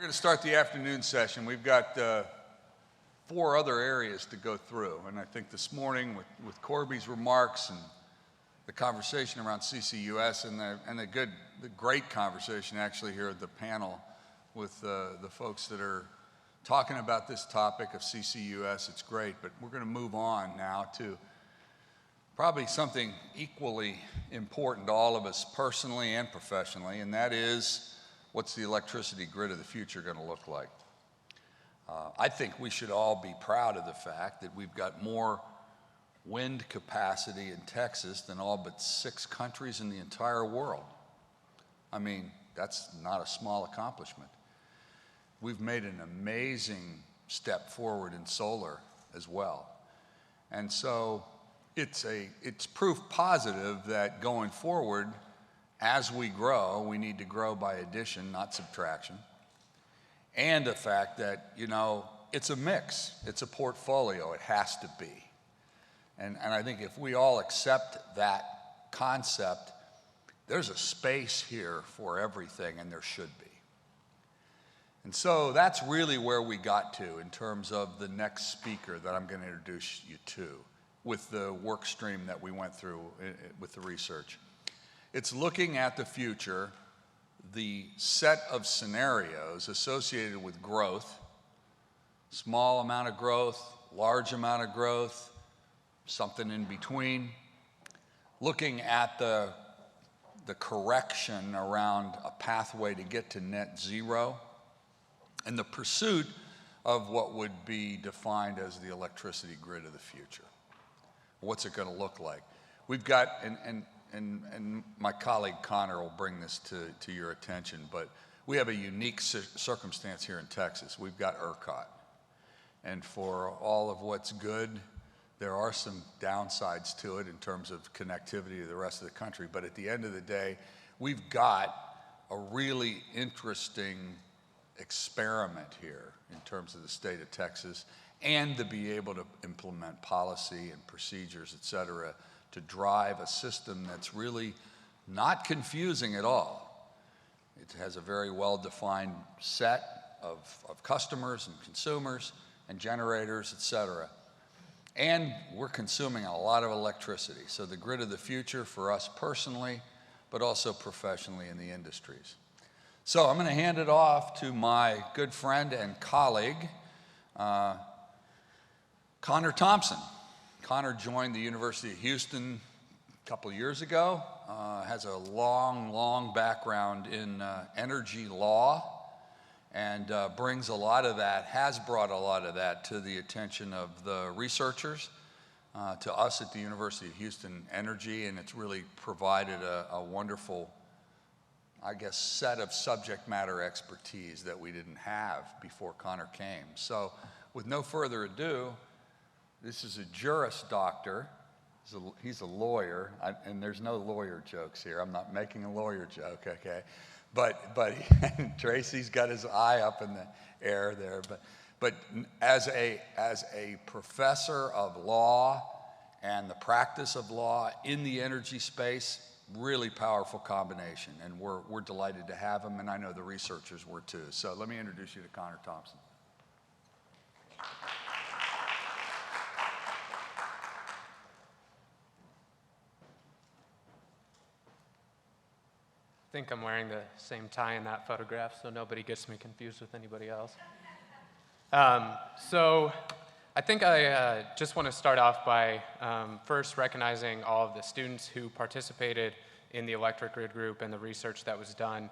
We're going to start the afternoon session. We've got 4 other areas to go through, and I think this morning with Corby's remarks and the conversation around CCUS and the great conversation actually here at the panel with the folks that are talking about this topic of CCUS, it's great, but we're going to move on now to probably something equally important to all of us personally and professionally, and that is, what's the electricity grid of the future going to look like? I think we should all be proud of the fact that we've got more wind capacity in Texas than all but 6 countries in the entire world. I mean, that's not a small accomplishment. We've made an amazing step forward in solar as well. And so it's proof positive that going forward, as we grow, we need to grow by addition, not subtraction. And the fact that, you know, it's a mix, it's a portfolio, it has to be. And I think if we all accept that concept, there's a space here for everything, and there should be. And so that's really where we got to in terms of the next speaker that I'm going to introduce you to with the work stream that we went through with the research. It's looking at the future, the set of scenarios associated with growth, small amount of growth, large amount of growth, something in between, looking at the correction around a pathway to get to net zero, and the pursuit of what would be defined as the electricity grid of the future. What's it going to look like? We've got, and my colleague Connor will bring this to your attention, but we have a unique circumstance here in Texas. We've got ERCOT. And for all of what's good, there are some downsides to it in terms of connectivity to the rest of the country. But at the end of the day, we've got a really interesting experiment here in terms of the state of Texas, and to be able to implement policy and procedures, et cetera, to drive a system that's really not confusing at all. It has a very well-defined set of customers and consumers and generators, et cetera. And we're consuming a lot of electricity. So the grid of the future for us personally, but also professionally in the industries. So I'm going to hand it off to my good friend and colleague, Connor Thompson. Connor joined the University of Houston a couple of years ago, has a long background in energy law, and brings a lot of that, has brought a lot of that to the attention of the researchers, to us at the University of Houston Energy, and it's really provided a wonderful, I guess, set of subject matter expertise that we didn't have before Connor came. So with no further ado, this is a Juris Doctor. He's a lawyer, and there's no lawyer jokes here. I'm not making a lawyer joke, okay? But Tracy's got his eye up in the air there. But as a professor of law and the practice of law in the energy space, really powerful combination, and we're delighted to have him, and I know the researchers were too. So let me introduce you to Connor Thompson. I think I'm wearing the same tie in that photograph, so nobody gets me confused with anybody else. So I think I just want to start off by first recognizing all of the students who participated in the electric grid group and the research that was done.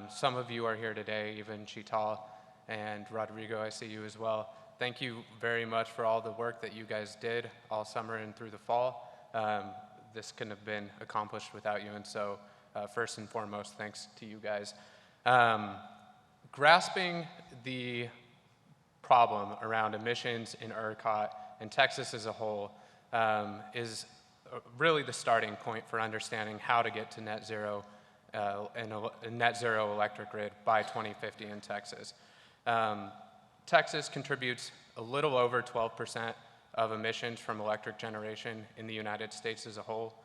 Some of you are here today, even Chital and Rodrigo, I see you as well. Thank you very much for all the work that you guys did all summer and through the fall. This couldn't have been accomplished without you, and so first and foremost, thanks to you guys. Grasping the problem around emissions in ERCOT and Texas as a whole is really the starting point for understanding how to get to net zero and a net zero electric grid by 2050 in Texas. Texas contributes a little over 12% of emissions from electric generation in the United States as a whole,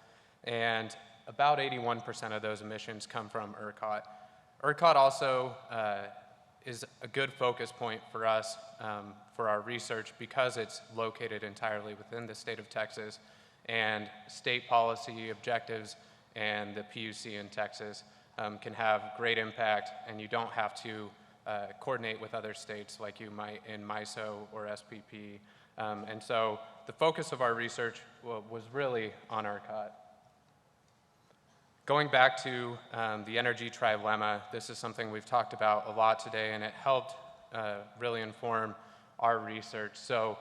and about 81% of those emissions come from ERCOT. ERCOT also is a good focus point for us for our research because it's located entirely within the state of Texas, and state policy objectives and the PUC in Texas can have great impact, and you don't have to coordinate with other states like you might in MISO or SPP. And so the focus of our research was really on ERCOT. Going back to the energy trilemma, this is something we've talked about a lot today, and it helped really inform our research. So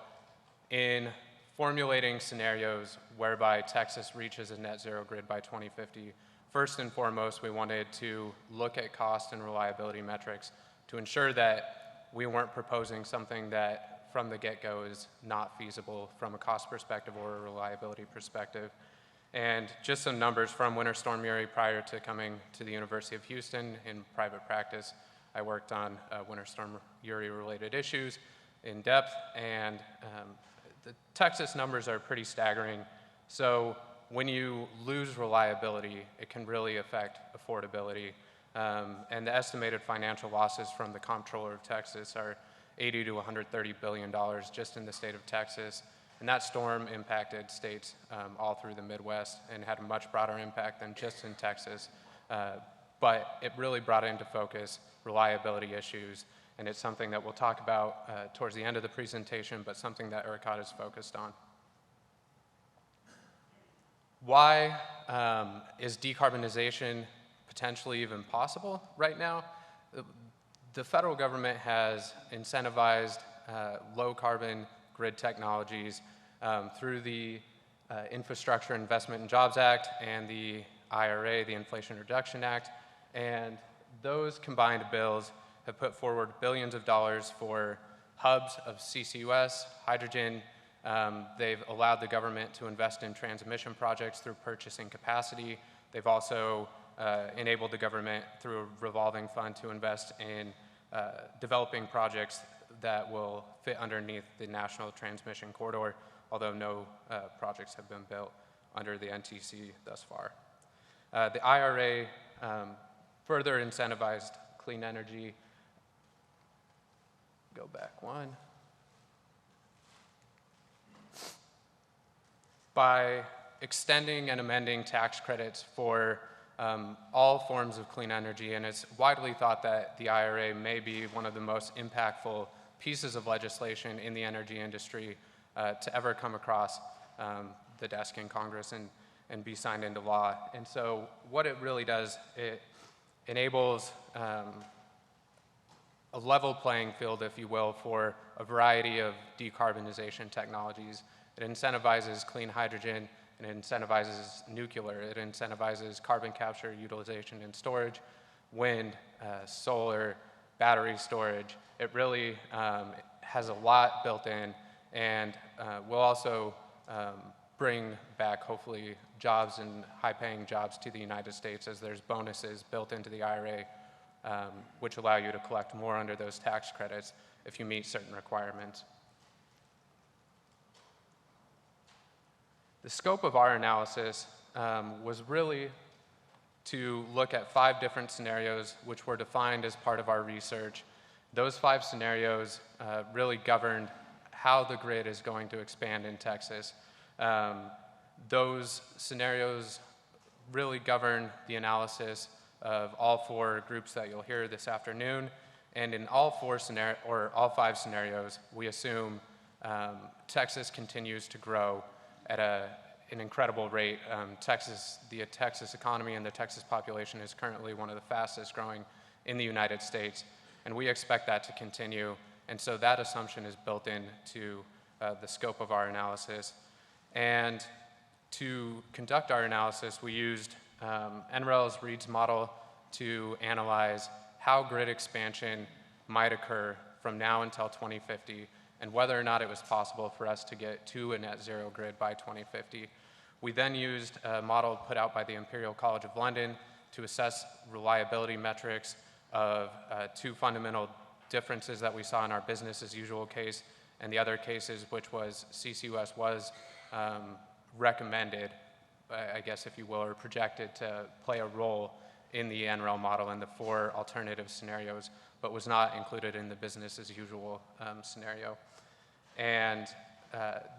in formulating scenarios whereby Texas reaches a net zero grid by 2050, first and foremost, we wanted to look at cost and reliability metrics to ensure that we weren't proposing something that from the get-go is not feasible from a cost perspective or a reliability perspective. And just some numbers from Winter Storm Uri. Prior to coming to the University of Houston in private practice, I worked on Winter Storm Uri related issues in depth, and the Texas numbers are pretty staggering. So when you lose reliability, it can really affect affordability. And the estimated financial losses from the Comptroller of Texas are $80 to $130 billion just in the state of Texas. And that storm impacted states all through the Midwest and had a much broader impact than just in Texas. But it really brought into focus reliability issues, and it's something that we'll talk about towards the end of the presentation, but something that ERCOT is focused on. Why is decarbonization potentially even possible right now? The federal government has incentivized low carbon grid technologies through the Infrastructure Investment and Jobs Act and the IRA, the Inflation Reduction Act, and those combined bills have put forward billions of dollars for hubs of CCUS, hydrogen. They've allowed the government to invest in transmission projects through purchasing capacity. They've also enabled the government through a revolving fund to invest in developing projects that will fit underneath the National Transmission Corridor, although no projects have been built under the NTC thus far. The IRA further incentivized clean energy. Go back one. By extending and amending tax credits for all forms of clean energy, and it's widely thought that the IRA may be one of the most impactful pieces of legislation in the energy industry to ever come across the desk in Congress and be signed into law. And so what it really does, it enables a level playing field, if you will, for a variety of decarbonization technologies. It incentivizes clean hydrogen, it incentivizes nuclear, it incentivizes carbon capture, utilization, and storage, wind, solar, battery storage. It really has a lot built in, and will also bring back, hopefully, jobs and high-paying jobs to the United States, as there's bonuses built into the IRA, which allow you to collect more under those tax credits if you meet certain requirements. The scope of our analysis was really to look at 5 different scenarios which were defined as part of our research. Those 5 scenarios really governed how the grid is going to expand in Texas. Those scenarios really govern the analysis of all 4 groups that you'll hear this afternoon. And in all 5 scenarios, we assume Texas continues to grow at an incredible rate. The Texas economy and the Texas population is currently one of the fastest growing in the United States, and we expect that to continue. And so that assumption is built into the scope of our analysis. And to conduct our analysis, we used NREL's Reed's model to analyze how grid expansion might occur from now until 2050, and whether or not it was possible for us to get to a net zero grid by 2050. We then used a model put out by the Imperial College of London to assess reliability metrics of 2 fundamental differences that we saw in our business as usual case and the other cases, which was CCUS was recommended, I guess if you will, or projected to play a role in the NREL model in the 4 alternative scenarios, but was not included in the business as usual scenario. And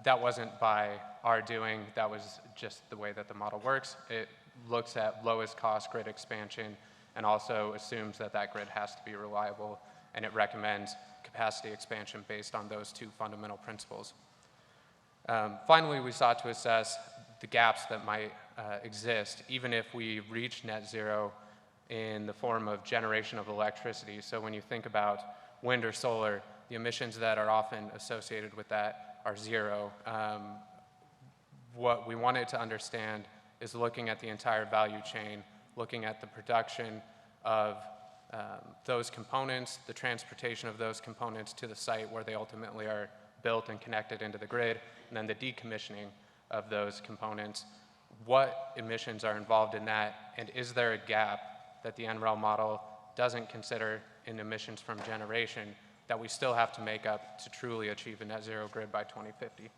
that wasn't by our doing, that was just the way that the model works. It looks at lowest cost grid expansion and also assumes that that grid has to be reliable, and it recommends capacity expansion based on those 2 fundamental principles. Finally, we sought to assess the gaps that might exist even if we reach net zero in the form of generation of electricity. So when you think about wind or solar, the emissions that are often associated with that are zero. What we wanted to understand is looking at the entire value chain, looking at the production of those components, the transportation of those components to the site where they ultimately are built and connected into the grid, and then the decommissioning of those components. What emissions are involved in that, and is there a gap that the NREL model doesn't consider in emissions from generation that we still have to make up to truly achieve a net zero grid by 2050?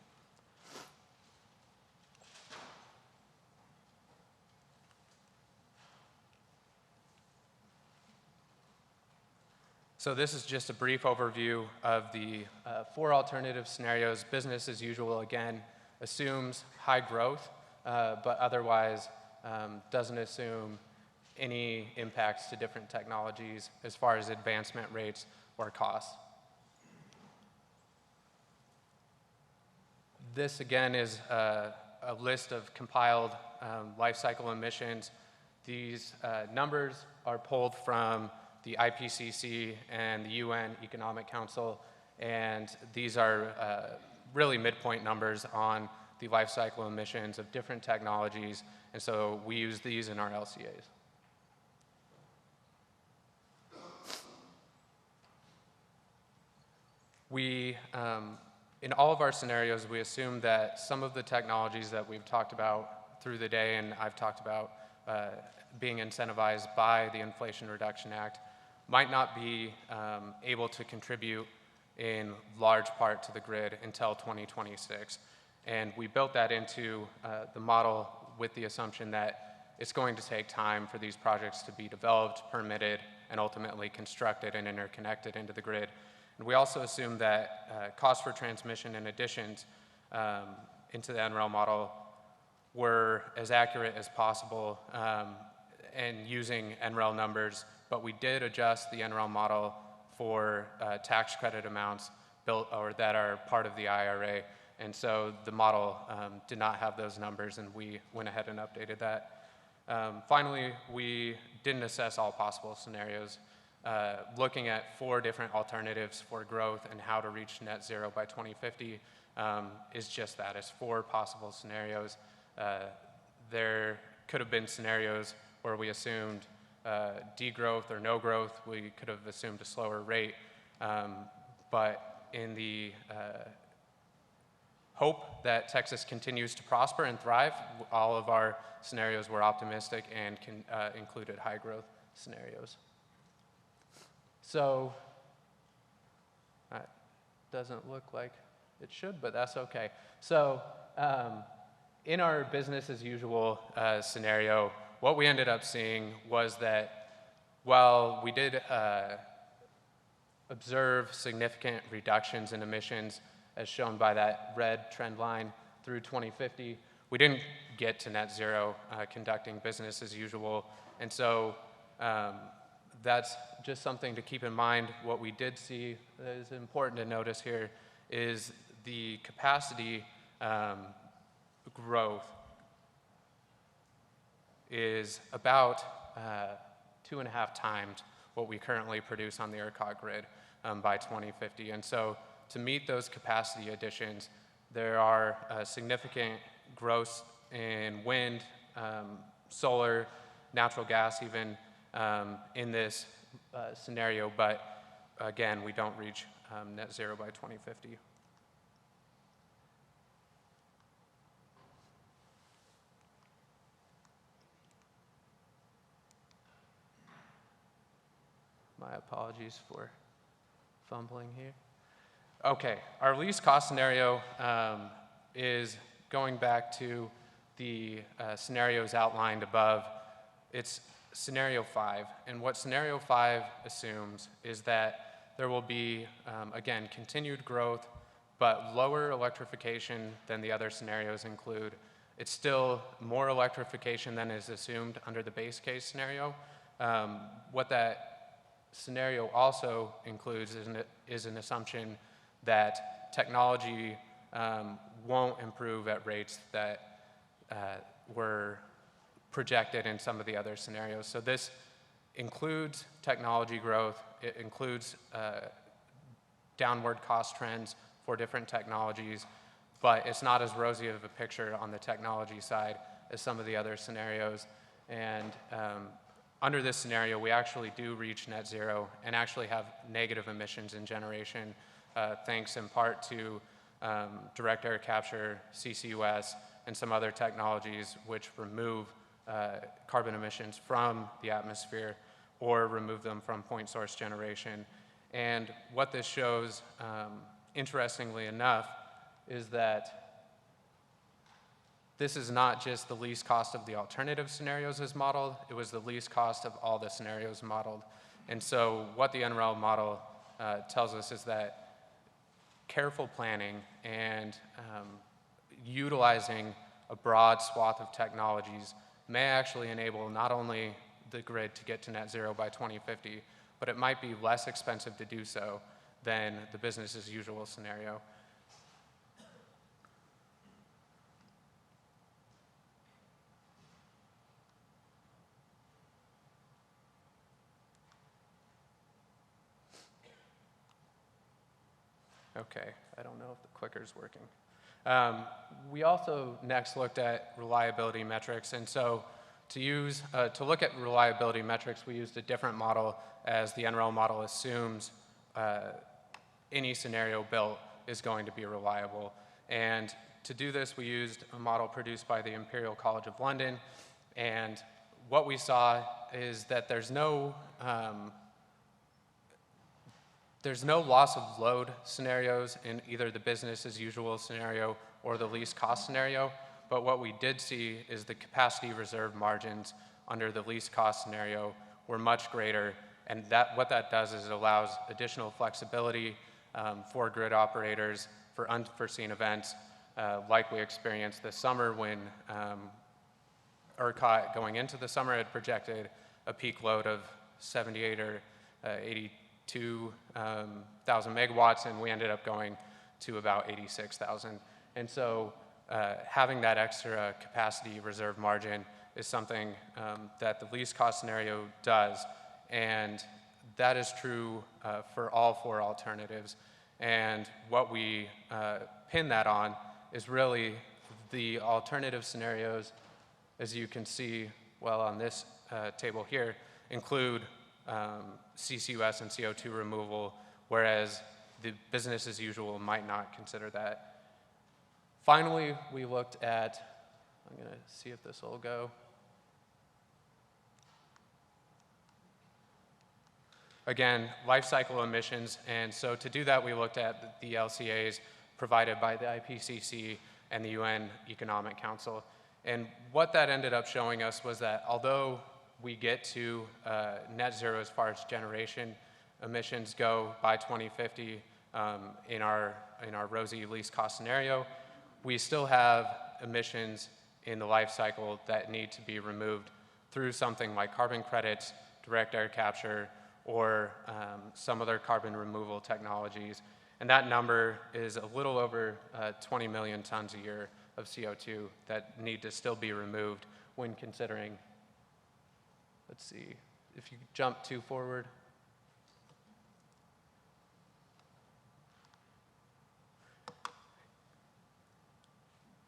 So this is just a brief overview of the 4 alternative scenarios. Business as usual, again, assumes high growth, but otherwise doesn't assume any impacts to different technologies as far as advancement rates or costs. This, again, is a list of compiled lifecycle emissions. These numbers are pulled from the IPCC and the UN Economic Council, and these are really midpoint numbers on the life cycle emissions of different technologies, and so we use these in our LCAs. We, in all of our scenarios, we assume that some of the technologies that we've talked about through the day and I've talked about being incentivized by the Inflation Reduction Act might not be able to contribute in large part to the grid until 2026. And we built that into the model with the assumption that it's going to take time for these projects to be developed, permitted, and ultimately constructed and interconnected into the grid. And we also assume that costs for transmission and additions into the NREL model were as accurate as possible and using NREL numbers, but we did adjust the NREL model for tax credit amounts built or that are part of the IRA. And so the model did not have those numbers, and we went ahead and updated that. Finally, we didn't assess all possible scenarios. Looking at 4 different alternatives for growth and how to reach net zero by 2050 is just that, it's 4 possible scenarios. There could have been scenarios where we assumed degrowth or no growth. We could have assumed a slower rate, but in the hope that Texas continues to prosper and thrive, all of our scenarios were optimistic and included high growth scenarios. So that doesn't look like it should, but that's okay. So in our business as usual scenario, what we ended up seeing was that while we did observe significant reductions in emissions, as shown by that red trend line through 2050, we didn't get to net zero conducting business as usual. And so that's just something to keep in mind. What we did see that is important to notice here is the capacity growth is about 2.5 times what we currently produce on the ERCOT grid by 2050. And so to meet those capacity additions, there are significant growth in wind, solar, natural gas even in this scenario, but again, we don't reach net zero by 2050. My apologies for fumbling here. Okay, our least cost scenario is going back to the scenarios outlined above. It's scenario 5. And what scenario 5 assumes is that there will be, again, continued growth, but lower electrification than the other scenarios include. It's still more electrification than is assumed under the base case scenario. What that scenario also includes is an assumption that technology won't improve at rates that were projected in some of the other scenarios. So this includes technology growth, it includes downward cost trends for different technologies, but it's not as rosy of a picture on the technology side as some of the other scenarios. And under this scenario, we actually do reach net zero and actually have negative emissions in generation, thanks in part to direct air capture, CCUS, and some other technologies which remove carbon emissions from the atmosphere or remove them from point source generation. And what this shows, interestingly enough, is that this is not just the least cost of the alternative scenarios as modeled, it was the least cost of all the scenarios modeled. And so what the NREL model tells us is that careful planning and utilizing a broad swath of technologies may actually enable not only the grid to get to net zero by 2050, but it might be less expensive to do so than the business as usual scenario. Okay, I don't know if the clicker's working. We also next looked at reliability metrics, and so to look at reliability metrics, we used a different model as the NREL model assumes any scenario built is going to be reliable. And to do this, we used a model produced by the Imperial College of London, and what we saw is that there's no loss of load scenarios in either the business as usual scenario or the least cost scenario, but what we did see is the capacity reserve margins under the least cost scenario were much greater, and what that does is it allows additional flexibility for grid operators for unforeseen events, like we experienced this summer when ERCOT going into the summer had projected a peak load of 78 or 82,000 megawatts, and we ended up going to about 86,000. And so having that extra capacity reserve margin is something that the least cost scenario does, and that is true for all four alternatives. And what we pin that on is really the alternative scenarios, as you can see well on this table here, include CCUS and CO2 removal, whereas the business as usual might not consider that. Finally, we looked at, I'm going to see if this will go. Again, life cycle emissions, and so to do that, we looked at the LCAs provided by the IPCC and the UN Economic Council. And what that ended up showing us was that although we get to net zero as far as generation emissions go by 2050 in our rosy least cost scenario, we still have emissions in the life cycle that need to be removed through something like carbon credits, direct air capture, or some other carbon removal technologies. And that number is a little over 20 million tons a year of CO2 that need to still be removed when considering, let's see, if you jump two forward.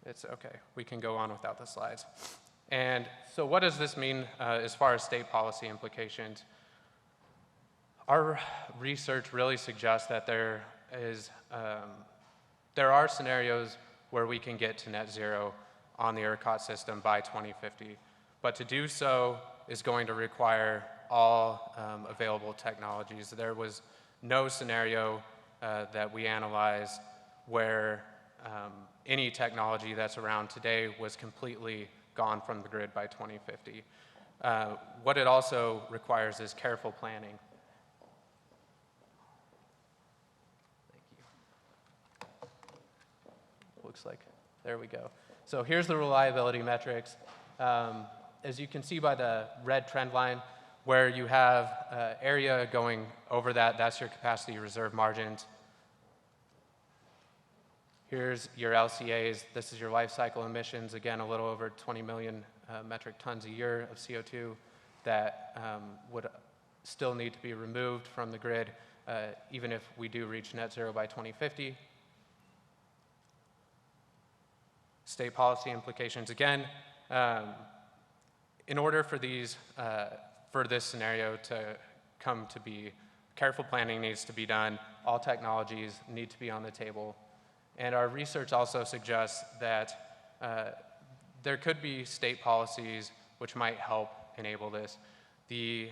It's okay, we can go on without the slides. And so what does this mean as far as state policy implications? Our research really suggests that there are scenarios where we can get to net zero on the ERCOT system by 2050. But to do so is going to require all available technologies. There was no scenario that we analyzed where any technology that's around today was completely gone from the grid by 2050. What it also requires is careful planning. Looks like, there we go. So here's the reliability metrics. As you can see by the red trend line, where you have area going over that, that's your capacity reserve margins. Here's your LCAs. This is your life cycle emissions. Again, a little over 20 million metric tons a year of CO2 that would still need to be removed from the grid, even if we do reach net zero by 2050. State policy implications. Again, in order for these, for this scenario to come to be, careful planning needs to be done. All technologies need to be on the table. And our research also suggests that there could be state policies which might help enable this. The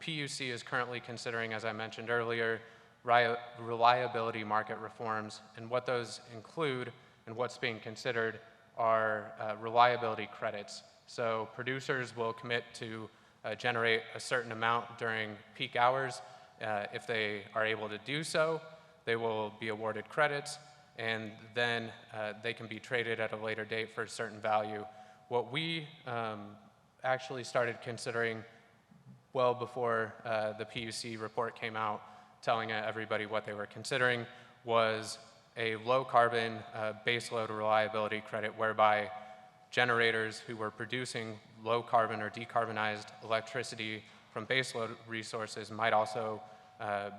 PUC is currently considering, as I mentioned earlier, reliability market reforms, and what those include and what's being considered are reliability credits. So producers will commit to generate a certain amount during peak hours. If they are able to do so, they will be awarded credits, and then they can be traded at a later date for a certain value. What we actually started considering well before the PUC report came out telling everybody what they were considering was a low carbon baseload reliability credit, whereby generators who were producing low carbon or decarbonized electricity from baseload resources might also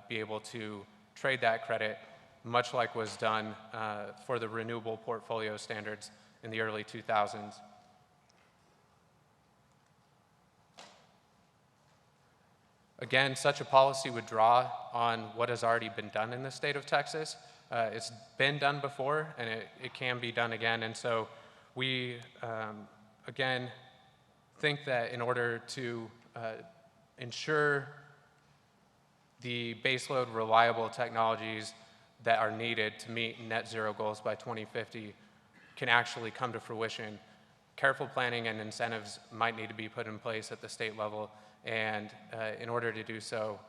be able to trade that credit, much like was done for the renewable portfolio standards in the early 2000s. Again, such a policy would draw on what has already been done in the state of Texas. It's been done before, and it can be done again. And so we, again, think that in order to ensure the baseload reliable technologies that are needed to meet net zero goals by 2050 can actually come to fruition, careful planning and incentives might need to be put in place at the state level. And in order to do so,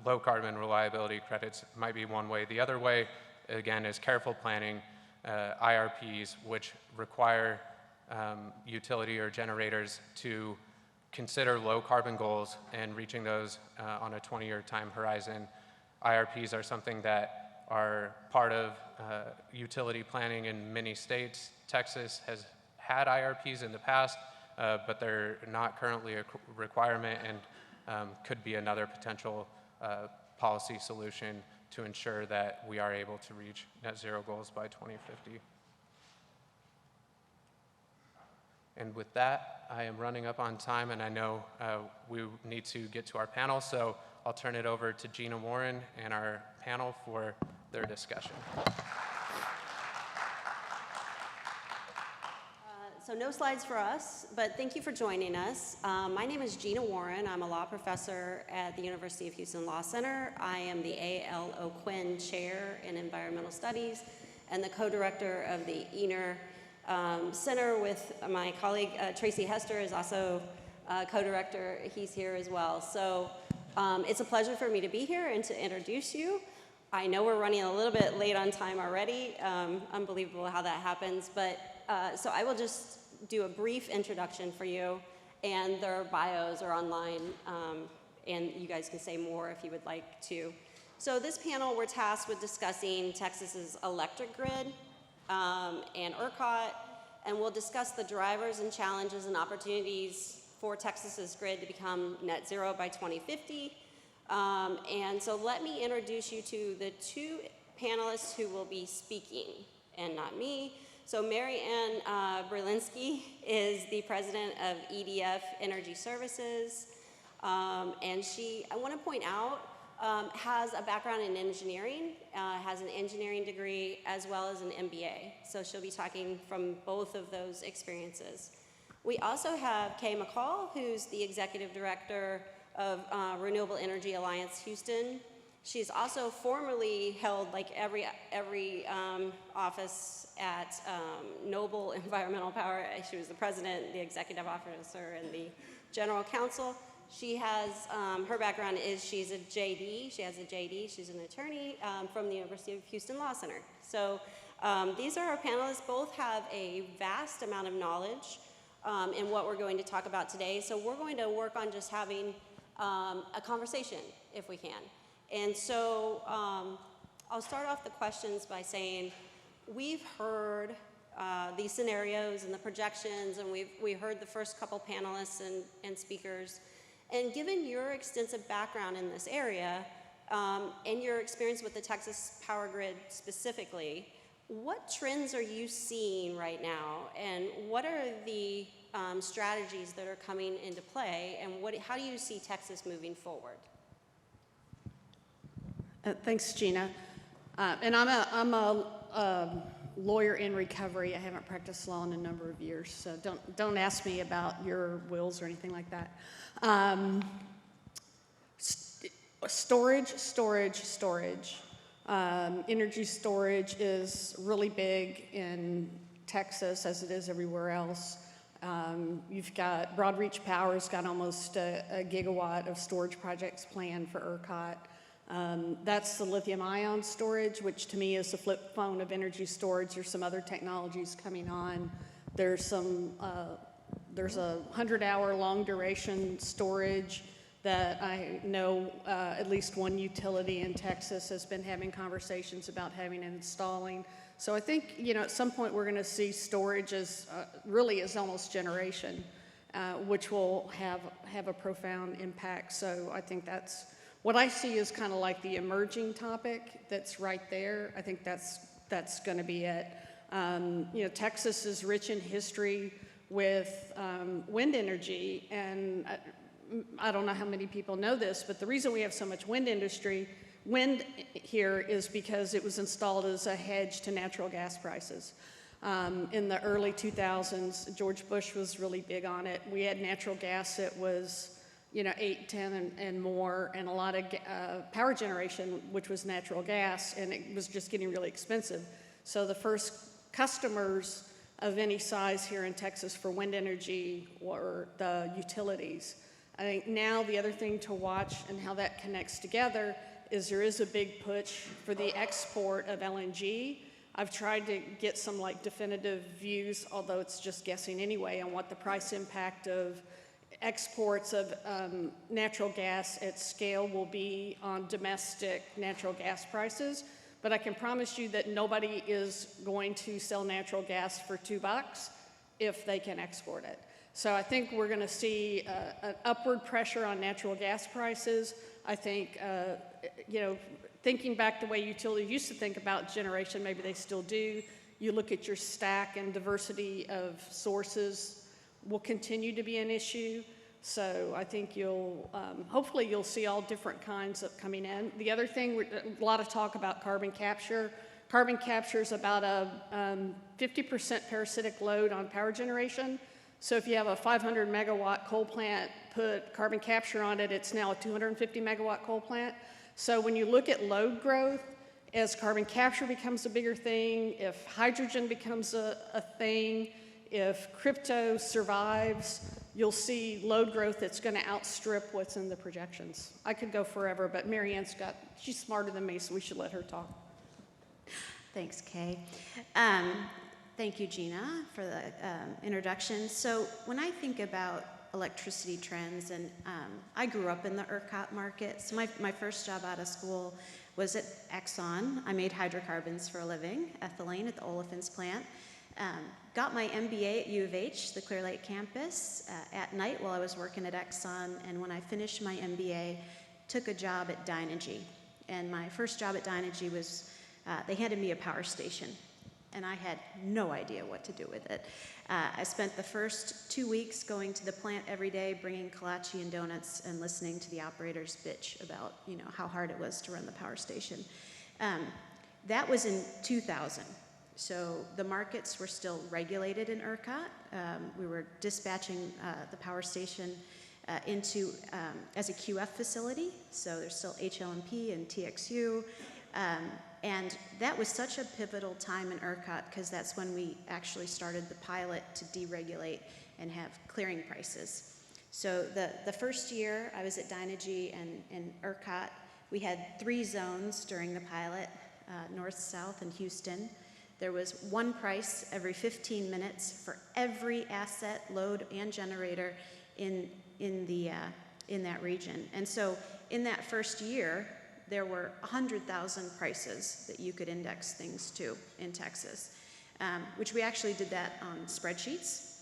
low carbon reliability credits might be one way. The other way, again, is careful planning, IRPs, which require utility or generators to consider low carbon goals and reaching those on a 20-year time horizon. IRPs are something that are part of utility planning in many states. Texas has had IRPs in the past, but they're not currently a requirement, and could be another potential policy solution to ensure that we are able to reach net zero goals by 2050. And with that, I am running up on time, and I know we need to get to our panel, so I'll turn it over to Gina Warren and our panel for their discussion. So no slides for us, but thank you for joining us. My name is Gina Warren. I'm a law professor at the University of Houston Law Center. I am the A.L. O'Quinn Chair in Environmental Studies and the co-director of the Ener Center with my colleague Tracy Hester is also co-director. He's here as well. So it's a pleasure for me to be here and to introduce you. I know we're running a little bit late on time already. Unbelievable how that happens, but so I will just do a brief introduction for you, and their bios are online, and you guys can say more if you would like to. So this panel, we're tasked with discussing Texas's electric grid and ERCOT, and we'll discuss the drivers and challenges and opportunities for Texas's grid to become net zero by 2050. And so let me introduce you to the two panelists who will be speaking, and not me. So Mary Ann Berlinski is the president of EDF Energy Services, and she, I want to point out, has a background in engineering, has an engineering degree as well as an MBA. So she'll be talking from both of those experiences. We also have Kay McCall, who's the executive director of Renewable Energy Alliance Houston. She's also formerly held like every office at Noble Environmental Power. She was the president, the executive officer, and the general counsel. She has, her background is she's a JD, she has a JD, she's an attorney from the University of Houston Law Center. So these are our panelists, both have a vast amount of knowledge in what we're going to talk about today. So we're going to work on just having a conversation, if we can. And so I'll start off the questions by saying, we've heard these scenarios and the projections, and we've heard the first couple panelists and speakers. And given your extensive background in this area and your experience with the Texas power grid specifically, what trends are you seeing right now, and what are the strategies that are coming into play, and how do you see Texas moving forward? Thanks, Gina. And I'm a lawyer in recovery. I haven't practiced law in a number of years, so don't ask me about your wills or anything like that. Storage. Energy storage is really big in Texas, as it is everywhere else. You've got Broadreach Power's got almost a gigawatt of storage projects planned for ERCOT. That's the lithium-ion storage, which to me is the flip phone of energy storage. There's some other technologies coming on. There's a 100-hour long-duration storage that I know at least one utility in Texas has been having conversations about having and installing. So I think, at some point we're going to see storage as really as almost generation, which will have a profound impact. So I think that's what I see is kind of like the emerging topic that's right there. I think that's going to be it. Texas is rich in history with wind energy, and I don't know how many people know this, but the reason we have so much wind here is because it was installed as a hedge to natural gas prices. In the early 2000s, George Bush was really big on it. We had natural gas that was 8, 10, and more, and a lot of power generation, which was natural gas, and it was just getting really expensive. So the first customers of any size here in Texas for wind energy were the utilities. I think now the other thing to watch and how that connects together is there is a big push for the export of LNG. I've tried to get some definitive views, although it's just guessing anyway, on what the price impact of exports of natural gas at scale will be on domestic natural gas prices. But I can promise you that nobody is going to sell natural gas for $2 if they can export it. So I think we're going to see an upward pressure on natural gas prices. I think, thinking back the way utilities used to think about generation, maybe they still do. You look at your stack, and diversity of sources will continue to be an issue. So I think hopefully you'll see all different kinds of coming in. The other thing, a lot of talk about carbon capture. Carbon capture is about a 50% parasitic load on power generation. So if you have a 500 megawatt coal plant, put carbon capture on it, it's now a 250 megawatt coal plant. So when you look at load growth, as carbon capture becomes a bigger thing, if hydrogen becomes a thing, if crypto survives, you'll see load growth that's going to outstrip what's in the projections. I could go forever, but Mary Ann's she's smarter than me, so we should let her talk. Thanks, Kay. Thank you, Gina, for the introduction. So when I think about electricity trends, and I grew up in the ERCOT market, so my first job out of school was at Exxon. I made hydrocarbons for a living, ethylene at the olefins plant. Got my MBA at U of H, the Clear Lake campus, at night while I was working at Exxon, and when I finished my MBA, took a job at Dynegy. And my first job at Dynegy was, they handed me a power station, and I had no idea what to do with it. I spent the first 2 weeks going to the plant every day, bringing kolache and donuts, and listening to the operators bitch about, how hard it was to run the power station. That was in 2000. So the markets were still regulated in ERCOT. We were dispatching the power station into as a QF facility. So there's still HLMP and TXU. And that was such a pivotal time in ERCOT because that's when we actually started the pilot to deregulate and have clearing prices. So the first year I was at Dynegy and ERCOT, we had 3 zones during the pilot, north, south, and Houston. There was one price every 15 minutes for every asset, load, and generator in that region. And so in that first year, there were 100,000 prices that you could index things to in Texas, which we actually did that on spreadsheets.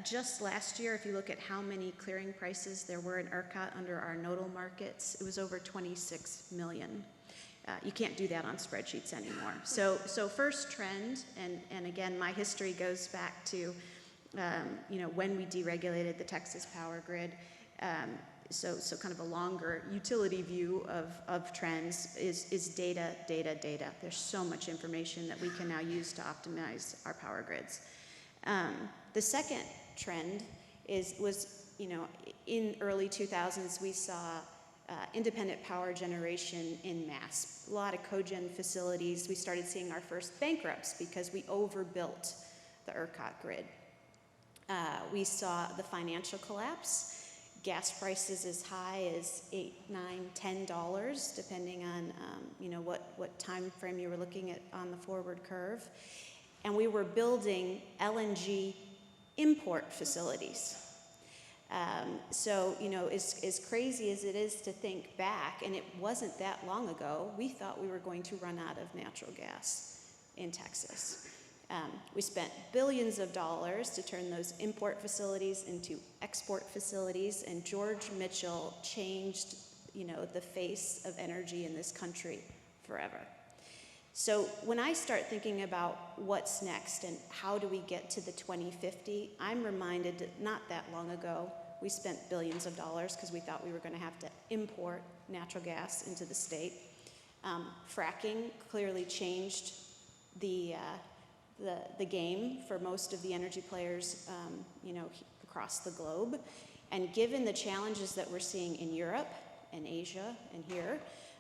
Just last year, if you look at how many clearing prices there were in ERCOT under our nodal markets, it was over 26 million. You can't do that on spreadsheets anymore. So first trend, and again, my history goes back to when we deregulated the Texas power grid. So kind of a longer utility view of trends is data. There's so much information that we can now use to optimize our power grids. The second trend was in early 2000s we saw independent power generation en masse. A lot of cogen facilities. We started seeing our first bankrupts because we overbuilt the ERCOT grid. We saw the financial collapse. Gas prices as high as $8, $9, $10, depending on what time frame you were looking at on the forward curve. And we were building LNG import facilities. So as crazy as it is to think back, and it wasn't that long ago, we thought we were going to run out of natural gas in Texas. We spent billions of dollars to turn those import facilities into export facilities, and George Mitchell changed, the face of energy in this country forever. So when I start thinking about what's next and how do we get to the 2050, I'm reminded that not that long ago, we spent billions of dollars because we thought we were going to have to import natural gas into the state. Fracking clearly changed the game for most of the energy players, across the globe. And given the challenges that we're seeing in Europe and Asia and here,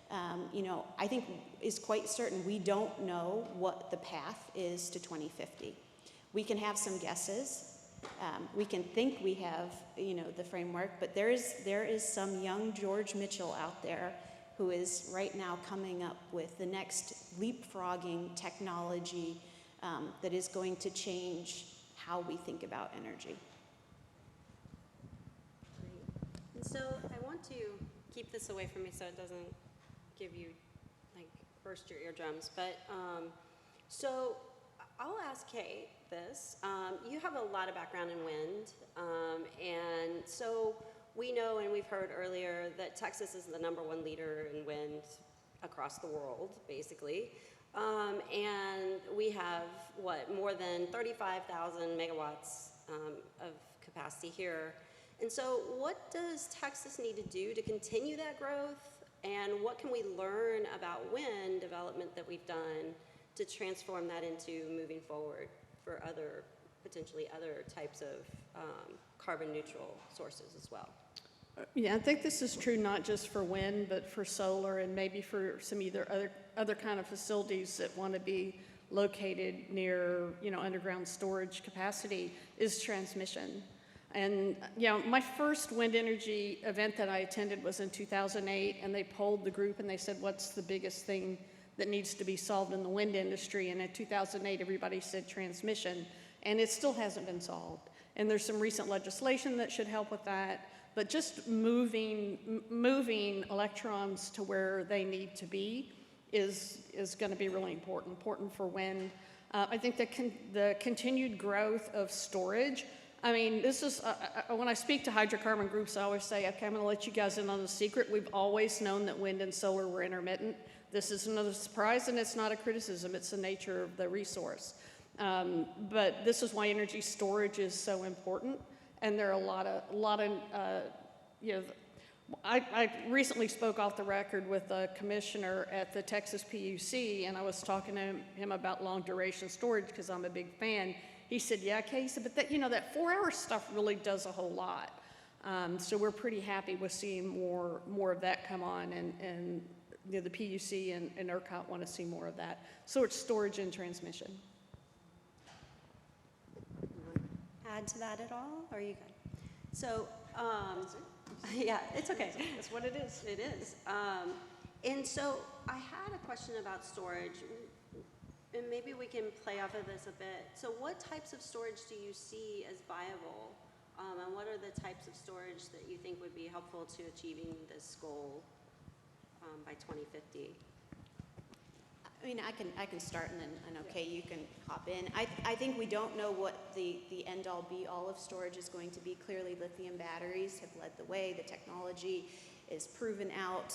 I think is quite certain we don't know what the path is to 2050. We can have some guesses. We can think we have, the framework, but there is some young George Mitchell out there who is right now coming up with the next leapfrogging technology that is going to change how we think about energy. And so I want to keep this away from me so it doesn't give you, burst your eardrums. But so I'll ask Kay this. You have a lot of background in wind, and so we know, and we've heard earlier, that Texas is the #1 leader in wind across the world, basically. And we have, more than 35,000 megawatts of capacity here. And so what does Texas need to do to continue that growth? And what can we learn about wind development that we've done to transform that into moving forward for potentially other types of carbon neutral sources as well? Yeah, I think this is true not just for wind, but for solar and maybe for some other kind of facilities that want to be located near, underground storage capacity is transmission. And, my first wind energy event that I attended was in 2008, and they polled the group and they said, what's the biggest thing that needs to be solved in the wind industry? And in 2008, everybody said transmission, and it still hasn't been solved. And there's some recent legislation that should help with that. But just moving electrons to where they need to be is going to be really important for wind. I think the continued growth of storage. I mean, this is, when I speak to hydrocarbon groups, I always say, okay, I'm going to let you guys in on a secret. We've always known that wind and solar were intermittent. This is another surprise, and it's not a criticism. It's the nature of the resource. But this is why energy storage is so important. And there are a lot of I recently spoke off the record with a commissioner at the Texas PUC, and I was talking to him about long duration storage because I'm a big fan. He said, yeah, Kay, he said, but that 4-hour stuff really does a whole lot. So we're pretty happy with seeing more of that come on, and you know, the PUC and ERCOT want to see more of that. So it's storage and transmission. Add to that at all, or are you good? So, yeah, it's okay. That's what it is. It is. And so I had a question about storage, and maybe we can play off of this a bit. So what types of storage do you see as viable? And what are the types of storage that you think would be helpful to achieving this goal by 2050? I mean, I can start, and then I know, Kay, you can hop in. I think we don't know what the end-all be-all of storage is going to be. Clearly, lithium batteries have led the way. The technology is proven out.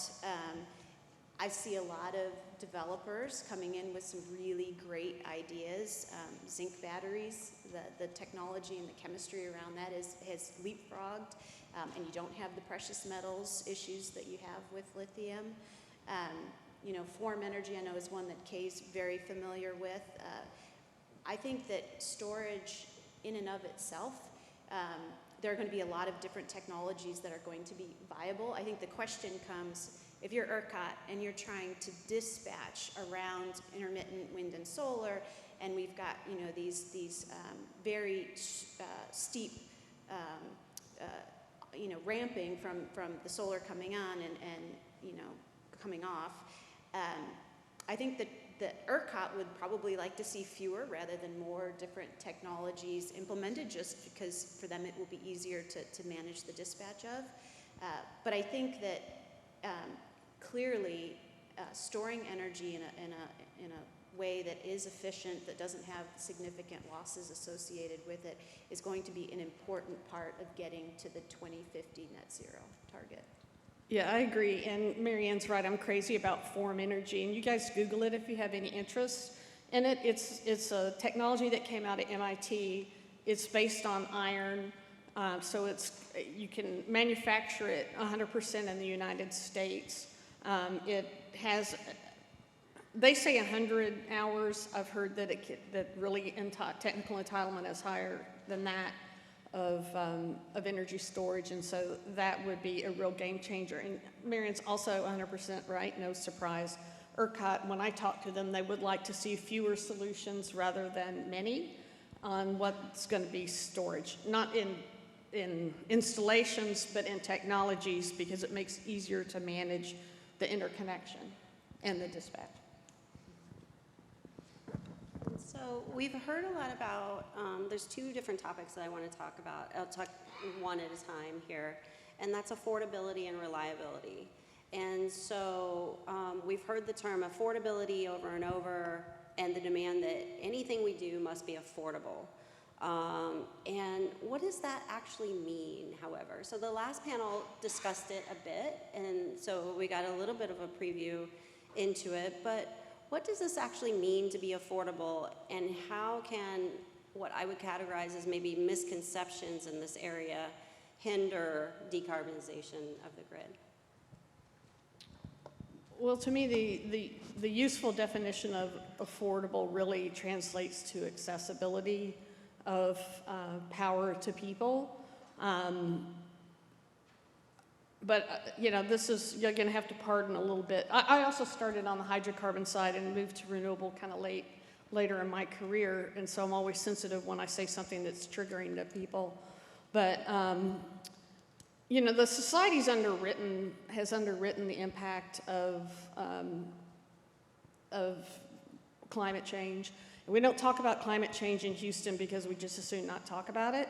I see a lot of developers coming in with some really great ideas. Zinc batteries, the technology and the chemistry around that has leapfrogged, and you don't have the precious metals issues that you have with lithium. You know, form energy, I know, is one that Kay's very familiar with. I think that storage in and of itself, there are going to be a lot of different technologies that are going to be viable. I think the question comes, if you're ERCOT and you're trying to dispatch around intermittent wind and solar, and we've got, you know, these very steep, you know, ramping from the solar coming on and you know, coming off, I think that ERCOT would probably like to see fewer rather than more different technologies implemented, just because for them it will be easier to manage the dispatch of. But I think that clearly storing energy in a way that is efficient, that doesn't have significant losses associated with it, is going to be an important part of getting to the 2050 net zero target. Yeah, I agree, and Mary Ann's right. I'm crazy about form energy, and you guys Google it if you have any interest in it. It's a technology that came out of MIT. It's based on iron, so you can manufacture it 100% in the United States. It has, they say 100 hours. I've heard that that really technical entitlement is higher than that of energy storage, and so that would be a real game changer. And Marion's also 100% right, no surprise. ERCOT, when I talk to them, they would like to see fewer solutions rather than many on what's going to be storage, not in installations, but in technologies, because it makes it easier to manage the interconnection and the dispatch. So we've heard a lot about, there's two different topics that I want to talk about. I'll talk one at a time here, and that's affordability and reliability. And so we've heard the term affordability over and over, and the demand that anything we do must be affordable. And what does that actually mean, however? So the last panel discussed it a bit, and so we got a little bit of a preview into it, but what does this actually mean to be affordable, and how can what I would categorize as maybe misconceptions in this area hinder decarbonization of the grid? Well, to me, the useful definition of affordable really translates to accessibility of power to people. But, you know, this is, you're going to have to pardon a little bit. I also started on the hydrocarbon side and moved to renewable kind of later in my career, and so I'm always sensitive when I say something that's triggering to people. But, you know, the society's has underwritten the impact of climate change. And we don't talk about climate change in Houston because we just as soon not talk about it.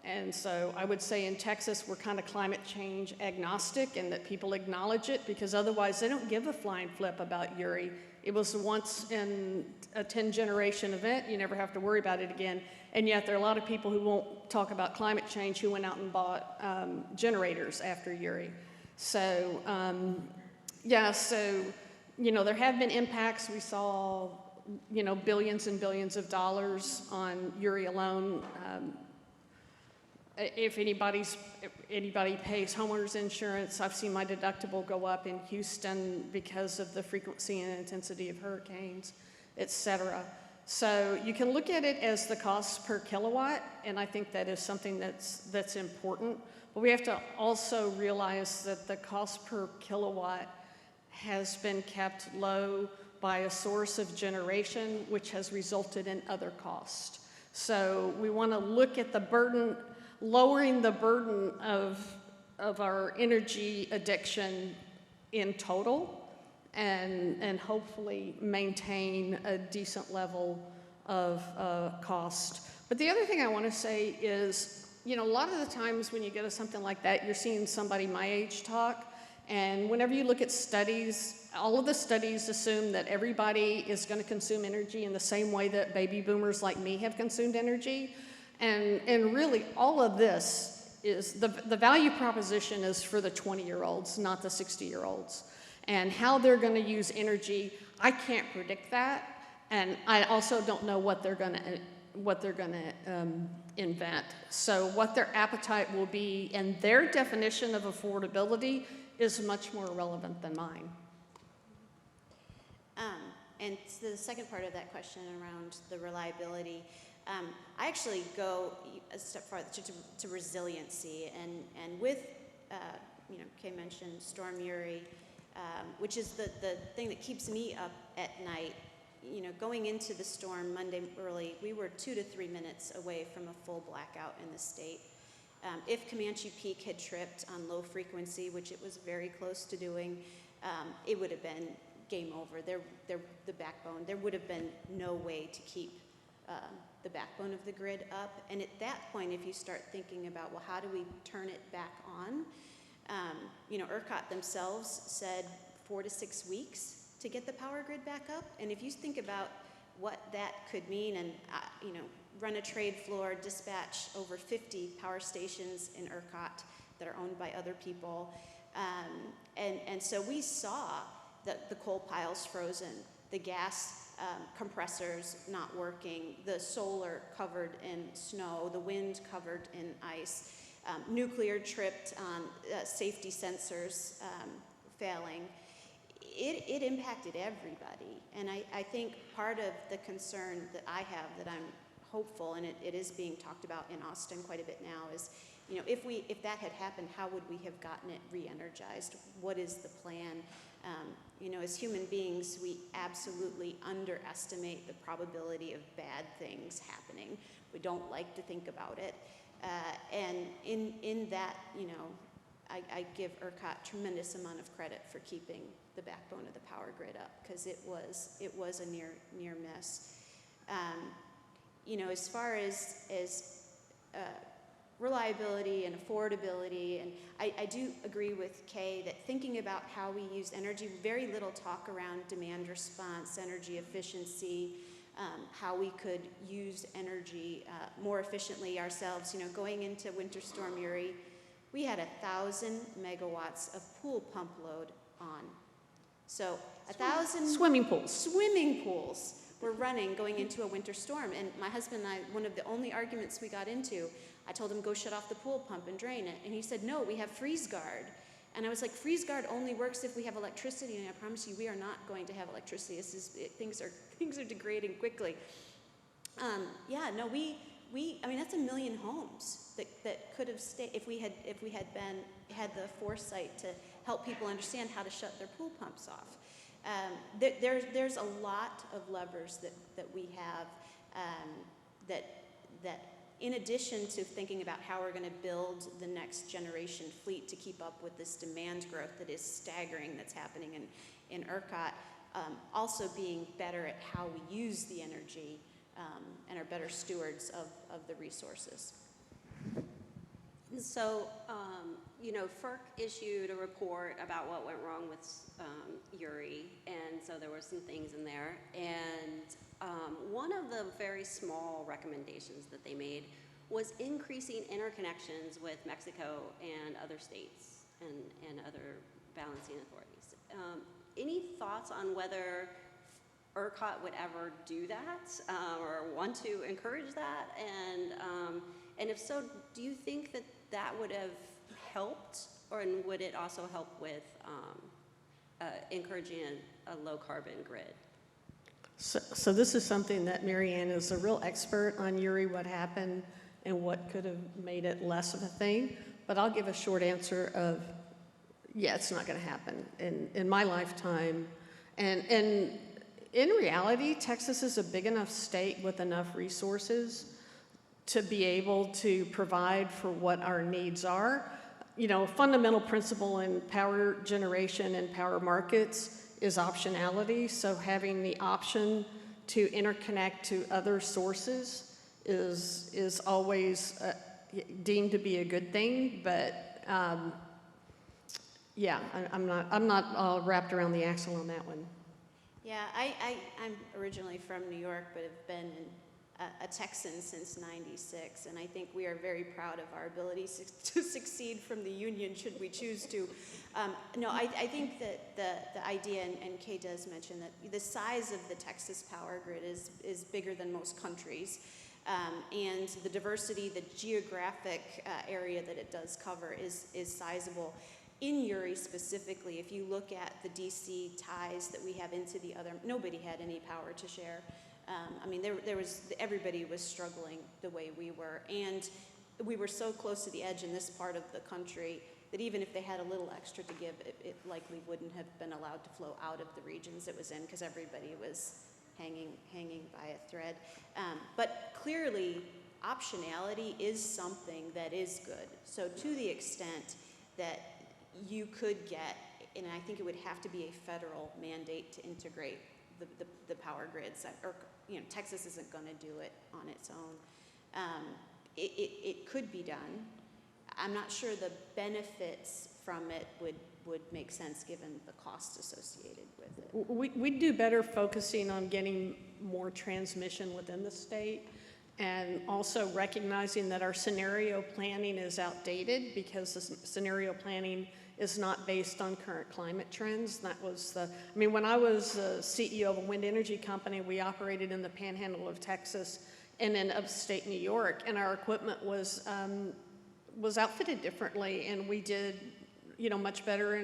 And so I would say in Texas, we're kind of climate change agnostic, and that people acknowledge it, because otherwise they don't give a flying flip about Uri. It was once in a 10-generation event. You never have to worry about it again. And yet there are a lot of people who won't talk about climate change who went out and bought generators after Uri. So, yeah, so, you know, there have been impacts. We saw, you know, billions and billions of dollars on Uri alone. If anybody pays homeowners insurance, I've seen my deductible go up in Houston because of the frequency and intensity of hurricanes, et cetera. So you can look at it as the cost per kilowatt, and I think that is something that's important. But we have to also realize that the cost per kilowatt has been kept low by a source of generation, which has resulted in other costs. So we want to look at the burden, lowering the burden of our energy addiction in total, and hopefully maintain a decent level of cost. But the other thing I want to say is, you know, a lot of the times when you go to something like that, you're seeing somebody my age talk, and whenever you look at studies, all of the studies assume that everybody is going to consume energy in the same way that baby boomers like me have consumed energy. And really, all of this is, the value proposition is for the 20-year-olds, not the 60-year-olds. And how they're going to use energy, I can't predict that, and I also don't know what they're going to invent. So what their appetite will be and their definition of affordability is much more relevant than mine. And so the second part of that question around the reliability, I actually go a step farther to resiliency, and with, you know, Kay mentioned Storm Uri, which is the thing that keeps me up at night. You know, going into the storm Monday early, we were 2 to 3 minutes away from a full blackout in the state. If Comanche Peak had tripped on low frequency, which it was very close to doing, it would have been game over. The backbone, there would have been no way to keep the backbone of the grid up. And at that point, if you start thinking about, well, how do we turn it back on? You know, ERCOT themselves said 4 to 6 weeks to get the power grid back up. And if you think about what that could mean, and you know, run a trade floor, dispatch over 50 power stations in ERCOT that are owned by other people. And so we saw the coal piles frozen, the gas compressors not working, the solar covered in snow, the wind covered in ice, nuclear tripped on safety sensors failing. It impacted everybody. And I think part of the concern that I have, that I'm hopeful, and it is being talked about in Austin quite a bit now, is, you know, if that had happened, how would we have gotten it re-energized? What is the plan? You know, as human beings, we absolutely underestimate the probability of bad things happening. We don't like to think about it. And in that, you know, I give ERCOT tremendous amount of credit for keeping the backbone of the power grid up, because it was a near miss. You know, as far as reliability and affordability, and I do agree with Kay that thinking about how we use energy, very little talk around demand response, energy efficiency, how we could use energy more efficiently ourselves. You know, going into Winter Storm Uri, we had 1,000 megawatts of pool pump load on. So 1,000 Swimming pools were running going into a winter storm. And my husband and I, one of the only arguments we got into, I told him, go shut off the pool pump and drain it. And he said, no, we have freeze guard. And I was like, freeze guard only works if we have electricity. And I promise you, we are not going to have electricity. Things are degrading quickly. Yeah, no, I mean, that's 1 million homes that could have stayed if we had the foresight to help people understand how to shut their pool pumps off. There's a lot of levers that we have that in addition to thinking about how we're going to build the next generation fleet to keep up with this demand growth that is staggering that's happening in ERCOT, also being better at how we use the energy and are better stewards of the resources. So, you know, FERC issued a report about what went wrong with Uri, and so there were some things in there. And one of the very small recommendations that they made was increasing interconnections with Mexico and other states and other balancing authorities. Any thoughts on whether ERCOT would ever do that or want to encourage that? And if so, do you think that would have helped, or would it also help with encouraging a low carbon grid? So this is something that Mary Ann is a real expert on, Uri, what happened and what could have made it less of a thing. But I'll give a short answer of, yeah, it's not going to happen in my lifetime. And in reality, Texas is a big enough state with enough resources to be able to provide for what our needs are. You know, a fundamental principle in power generation and power markets is optionality. So having the option to interconnect to other sources is always deemed to be a good thing. But yeah, I'm not wrapped around the axle on that one. Yeah, I'm originally from New York, but have been a Texan since '96, and I think we are very proud of our ability to succeed from the union should we choose to. No, I think that the idea, and Kay does mention that the size of the Texas power grid is bigger than most countries, and the diversity, the geographic area that it does cover is sizable. In Uri specifically, if you look at the DC ties that we have into the other, nobody had any power to share. I mean, everybody was struggling the way we were, and we were so close to the edge in this part of the country that even if they had a little extra to give, it likely wouldn't have been allowed to flow out of the regions it was in because everybody was hanging by a thread. But clearly, optionality is something that is good. So to the extent that you could get, and I think it would have to be a federal mandate to integrate the power grids, or Texas isn't going to do it on its own. It could be done. I'm not sure the benefits from it would make sense given the costs associated with it. We'd do better focusing on getting more transmission within the state, and also recognizing that our scenario planning is outdated because the scenario planning is not based on current climate trends. That was when I was CEO of a wind energy company, we operated in the panhandle of Texas and in upstate New York, and our equipment was outfitted differently, and we did, much better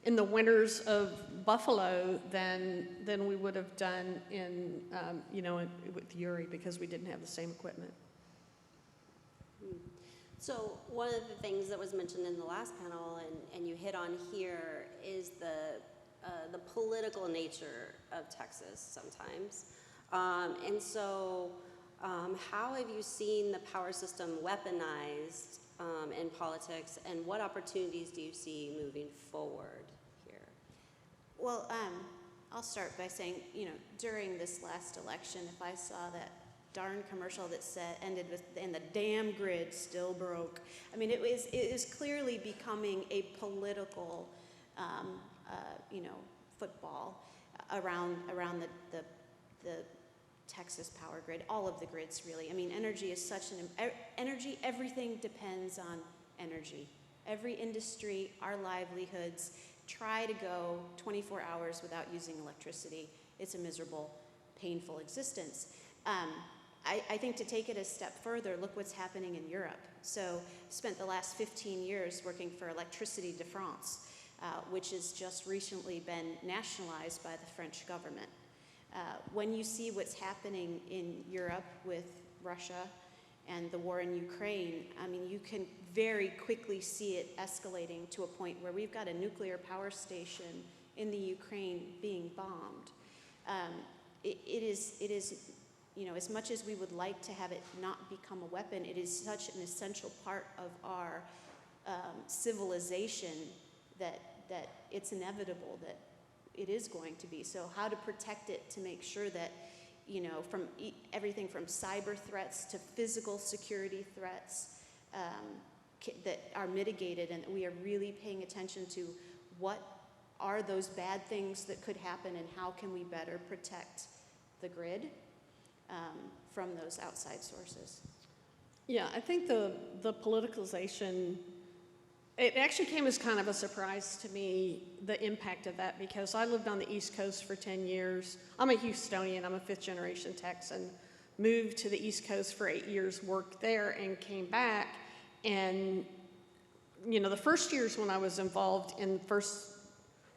in the winters of Buffalo than we would have done in, with Uri, because we didn't have the same equipment. So one of the things that was mentioned in the last panel, and you hit on here, is the political nature of Texas sometimes. And so how have you seen the power system weaponized in politics, and what opportunities do you see moving forward here? Well, I'll start by saying, during this last election, if I saw that darn commercial that ended with, and the damn grid still broke. I mean, it is clearly becoming a political, football around the Texas power grid, all of the grids really. I mean, energy is such everything depends on energy. Every industry, our livelihoods, try to go 24 hours without using electricity. It's a miserable, painful existence. I think to take it a step further, look what's happening in Europe. So spent the last 15 years working for Electricity de France, which has just recently been nationalized by the French government. When you see what's happening in Europe with Russia and the war in Ukraine, I mean, you can very quickly see it escalating to a point where we've got a nuclear power station in the Ukraine being bombed. It is, as much as we would like to have it not become a weapon, it is such an essential part of our civilization that it's inevitable that it is going to be. So how to protect it to make sure that, from everything from cyber threats to physical security threats that are mitigated, and we are really paying attention to what are those bad things that could happen and how can we better protect the grid from those outside sources. Yeah, I think the politicalization, it actually came as kind of a surprise to me, the impact of that, because I lived on the East Coast for 10 years. I'm a Houstonian, I'm a fifth generation Texan, moved to the East Coast for 8 years, worked there, and came back. And, the first years when I was involved in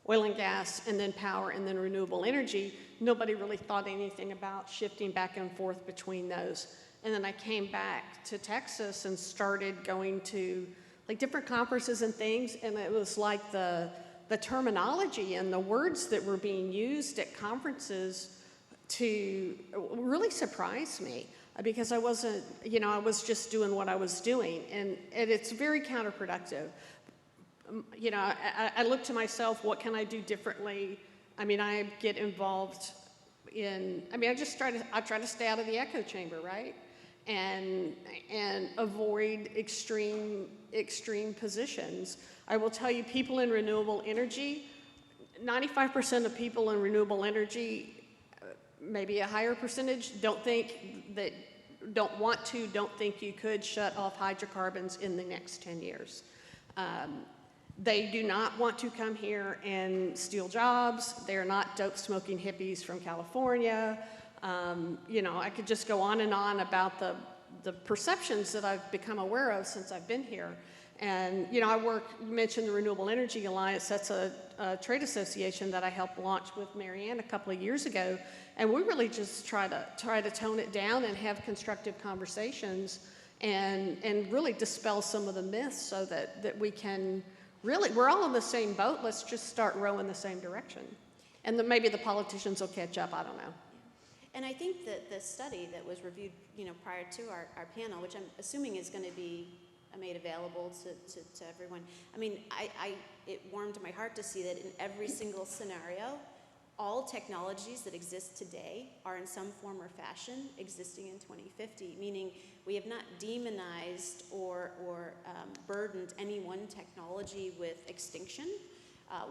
oil and gas, and then power, and then renewable energy, nobody really thought anything about shifting back and forth between those. And then I came back to Texas and started going to like different conferences and things, and it was like the terminology and the words that were being used at conferences to really surprise me, because I wasn't, you know, I was just doing what I was doing, and it's very counterproductive. You know, I look to myself, what can I do differently? I mean, I get involved in, I mean, I try to stay out of the echo chamber, right? And avoid extreme positions. I will tell you, people in renewable energy, 95% of people in renewable energy, maybe a higher percentage, don't think you could shut off hydrocarbons in the next 10 years. They do not want to come here and steal jobs. They're not dope-smoking hippies from California. You know, I could just go on and on about the perceptions that I've become aware of since I've been here. And, you know, you mentioned the Renewable Energy Alliance. That's a trade association that I helped launch with Marianne a couple of years ago. And we really just try to tone it down and have constructive conversations and really dispel some of the myths so that we can really, we're all in the same boat. Let's just start rowing the same direction. And then maybe the politicians will catch up. I don't know. And I think that the study that was reviewed, you know, prior to our panel, which I'm assuming is going to be made available to everyone. I mean, it warmed my heart to see that in every single scenario, all technologies that exist today are in some form or fashion existing in 2050, meaning we have not demonized or burdened any one technology with extinction.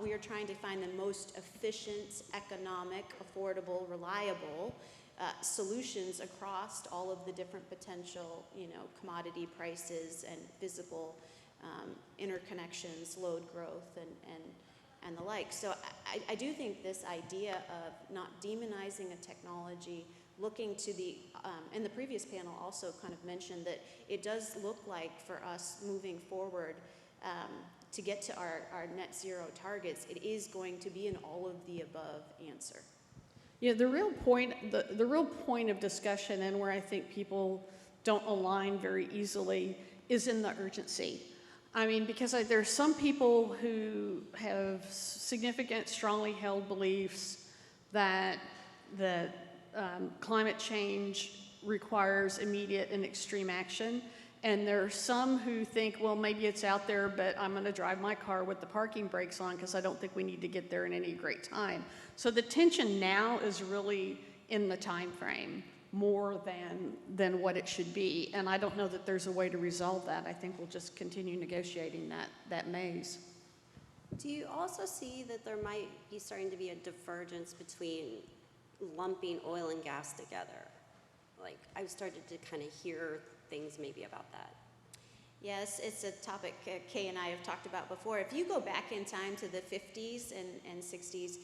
We are trying to find the most efficient, economic, affordable, reliable solutions across all of the different potential, you know, commodity prices and physical interconnections, load growth, and the like. So I do think this idea of not demonizing a technology, looking to the, and the previous panel also kind of mentioned that it does look like for us moving forward to get to our net zero targets, it is going to be an all of the above answer. Yeah, the real point of discussion, and where I think people don't align very easily, is in the urgency. I mean, because there's some people who have significant, strongly held beliefs that climate change requires immediate and extreme action. And there are some who think, well, maybe it's out there, but I'm going to drive my car with the parking brakes on because I don't think we need to get there in any great time. So the tension now is really in the time frame more than what it should be. And I don't know that there's a way to resolve that. I think we'll just continue negotiating that maze. Do you also see that there might be starting to be a divergence between lumping oil and gas together? Like, I've started to kind of hear things maybe about that. Yes, it's a topic Kay and I have talked about before. If you go back in time to the 50s and 60s,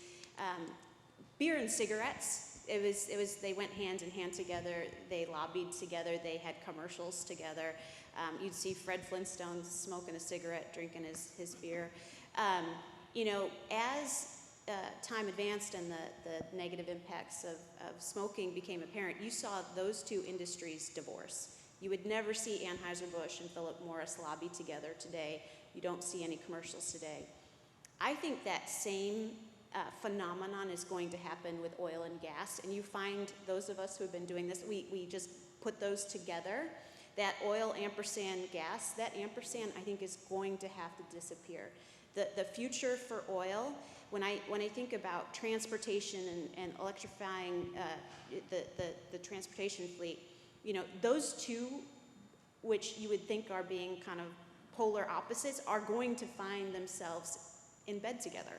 beer and cigarettes, they went hand in hand together. They lobbied together. They had commercials together. You'd see Fred Flintstone smoking a cigarette, drinking his beer. You know, as time advanced and the negative impacts of smoking became apparent, you saw those two industries divorce. You would never see Anheuser-Busch and Philip Morris lobby together today. You don't see any commercials today. I think that same phenomenon is going to happen with oil and gas, and you find those of us who have been doing this, we just put those together. That oil ampersand gas, that ampersand I think is going to have to disappear. The future for oil, when I think about transportation and electrifying the transportation fleet, you know, those two, which you would think are being kind of polar opposites, are going to find themselves in bed together.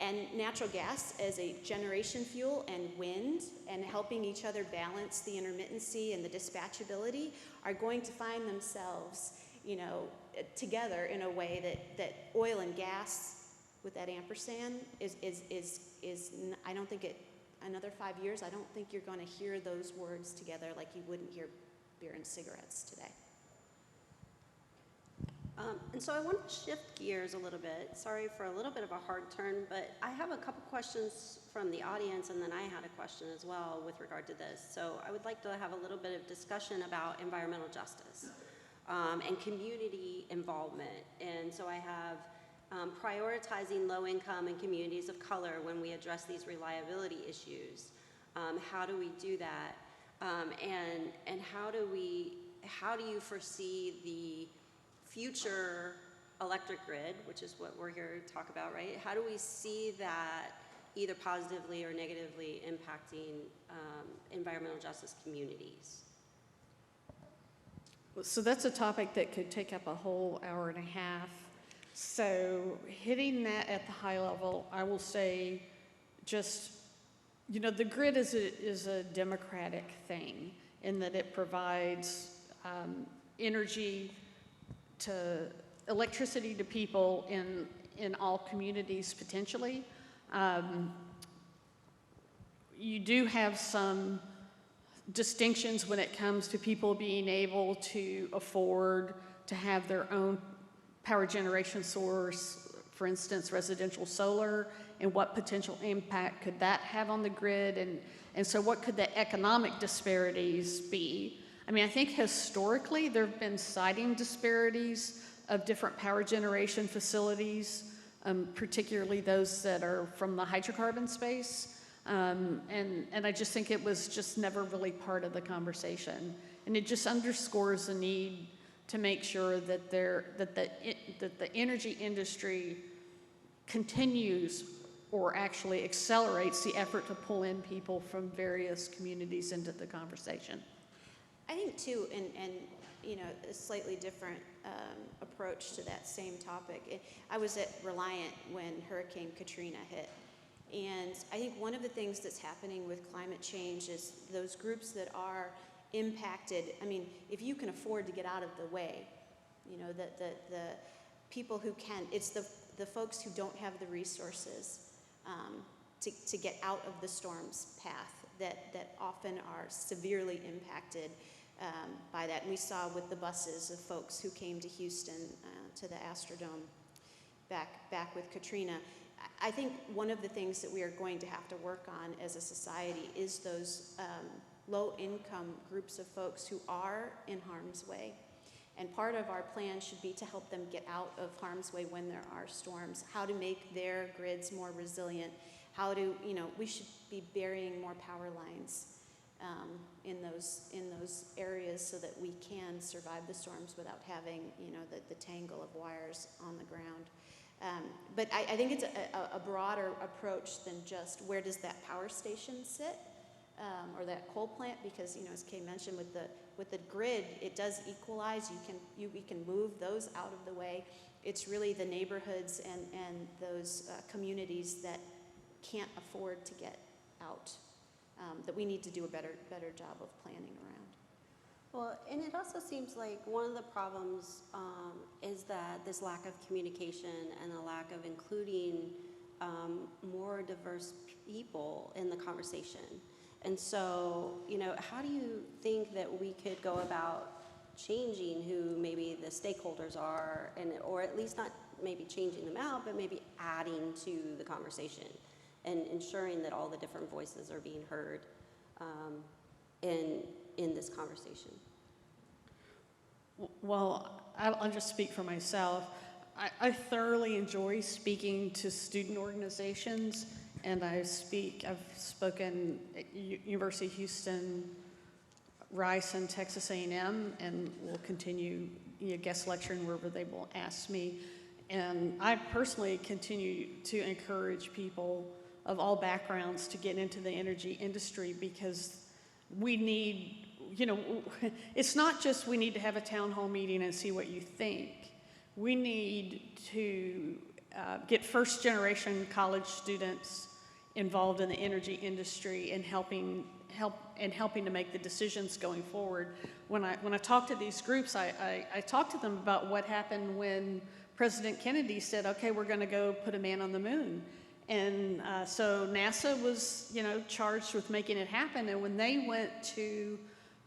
And natural gas as a generation fuel and wind and helping each other balance the intermittency and the dispatchability are going to find themselves, you know, together in a way that oil and gas with that ampersand is I don't think another 5 years, I don't think you're going to hear those words together like you wouldn't hear beer and cigarettes today. And so I want to shift gears a little bit. Sorry for a little bit of a hard turn, but I have a couple questions from the audience, and then I had a question as well with regard to this. So I would like to have a little bit of discussion about environmental justice and community involvement. And so I have prioritizing low income and communities of color when we address these reliability issues. How do we do that? And how do you foresee the future electric grid, which is what we're here to talk about, right? How do we see that either positively or negatively impacting environmental justice communities? So that's a topic that could take up a whole hour and a half. So hitting that at the high level, I will say just, you know, the grid is a democratic thing in that it provides energy to electricity to people in all communities potentially. You do have some distinctions when it comes to people being able to afford to have their own power generation source, for instance, residential solar, and what potential impact could that have on the grid, and so what could the economic disparities be? I mean, I think historically there have been siting disparities of different power generation facilities, particularly those that are from the hydrocarbon space. And I just think it was just never really part of the conversation. And it just underscores the need to make sure that the energy industry continues or actually accelerates the effort to pull in people from various communities into the conversation. I think too, and you know, a slightly different approach to that same topic. I was at Reliant when Hurricane Katrina hit, and I think one of the things that's happening with climate change is those groups that are impacted. I mean, if you can afford to get out of the way, you know, the people who can, it's the folks who don't have the resources to get out of the storm's path that often are severely impacted by that. And we saw with the buses of folks who came to Houston to the Astrodome back with Katrina. I think one of the things that we are going to have to work on as a society is those low-income groups of folks who are in harm's way. And part of our plan should be to help them get out of harm's way when there are storms, how to make their grids more resilient, how to, you know, we should be burying more power lines in those areas so that we can survive the storms without having, you know, the tangle of wires on the ground. But I think it's a broader approach than just where does that power station sit or that coal plant, because, you know, as Kay mentioned, with the grid, it does equalize. We can move those out of the way. It's really the neighborhoods and those communities that can't afford to get out that we need to do a better job of planning around. Well, and it also seems like one of the problems is that this lack of communication and the lack of including more diverse people in the conversation. And so, you know, how do you think that we could go about changing who maybe the stakeholders are, and or at least not maybe changing them out, but maybe adding to the conversation and ensuring that all the different voices are being heard in this conversation? Well, I'll just speak for myself. I thoroughly enjoy speaking to student organizations, and I've spoken at University of Houston, Rice, and Texas A&M, and will continue guest lecturing wherever they will ask me. And I personally continue to encourage people of all backgrounds to get into the energy industry, because we need, you know, it's not just we need to have a town hall meeting and see what you think. We need to get first generation college students involved in the energy industry and helping to make the decisions going forward. When I talk to these groups, I talk to them about what happened when President Kennedy said, okay, we're going to go put a man on the moon. And so NASA was, you know, charged with making it happen. And when they went to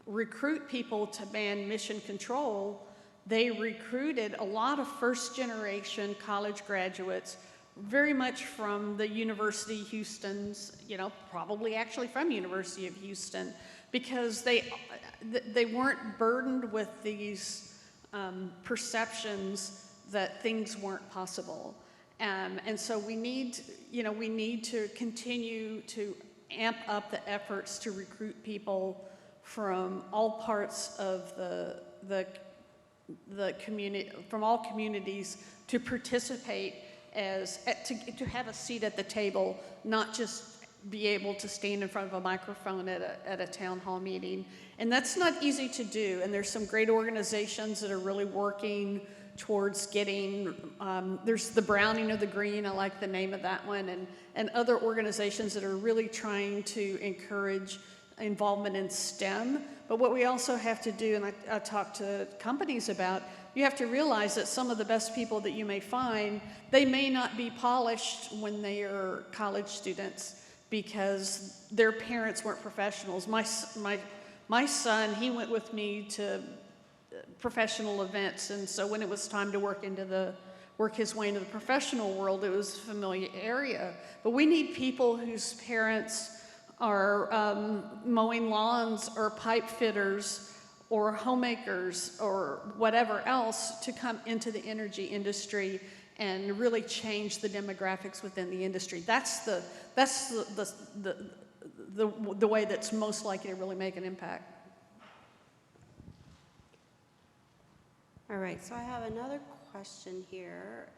recruit people to man mission control, they recruited a lot of first-generation college graduates, very much from the University of Houston's, probably actually from University of Houston, because they weren't burdened with these perceptions that things weren't possible. And so we need to continue to amp up the efforts to recruit people from all parts of the community, from all communities, to participate to have a seat at the table, not just be able to stand in front of a microphone at a town hall meeting. And that's not easy to do, and there's some great organizations that are really working towards getting, there's the Browning of the Green, I like the name of that one, and other organizations that are really trying to encourage involvement in STEM. But what we also have to do, and I talk to companies about, you have to realize that some of the best people that you may find, they may not be polished when they are college students because their parents weren't professionals. My son, he went with me to professional events, and so when it was time to work his way into the professional world, it was a familiar area. But we need people whose parents are mowing lawns or pipe fitters or homemakers or whatever else to come into the energy industry and really change the demographics within the industry. That's the way that's most likely to really make an impact. All right, so I have another question here.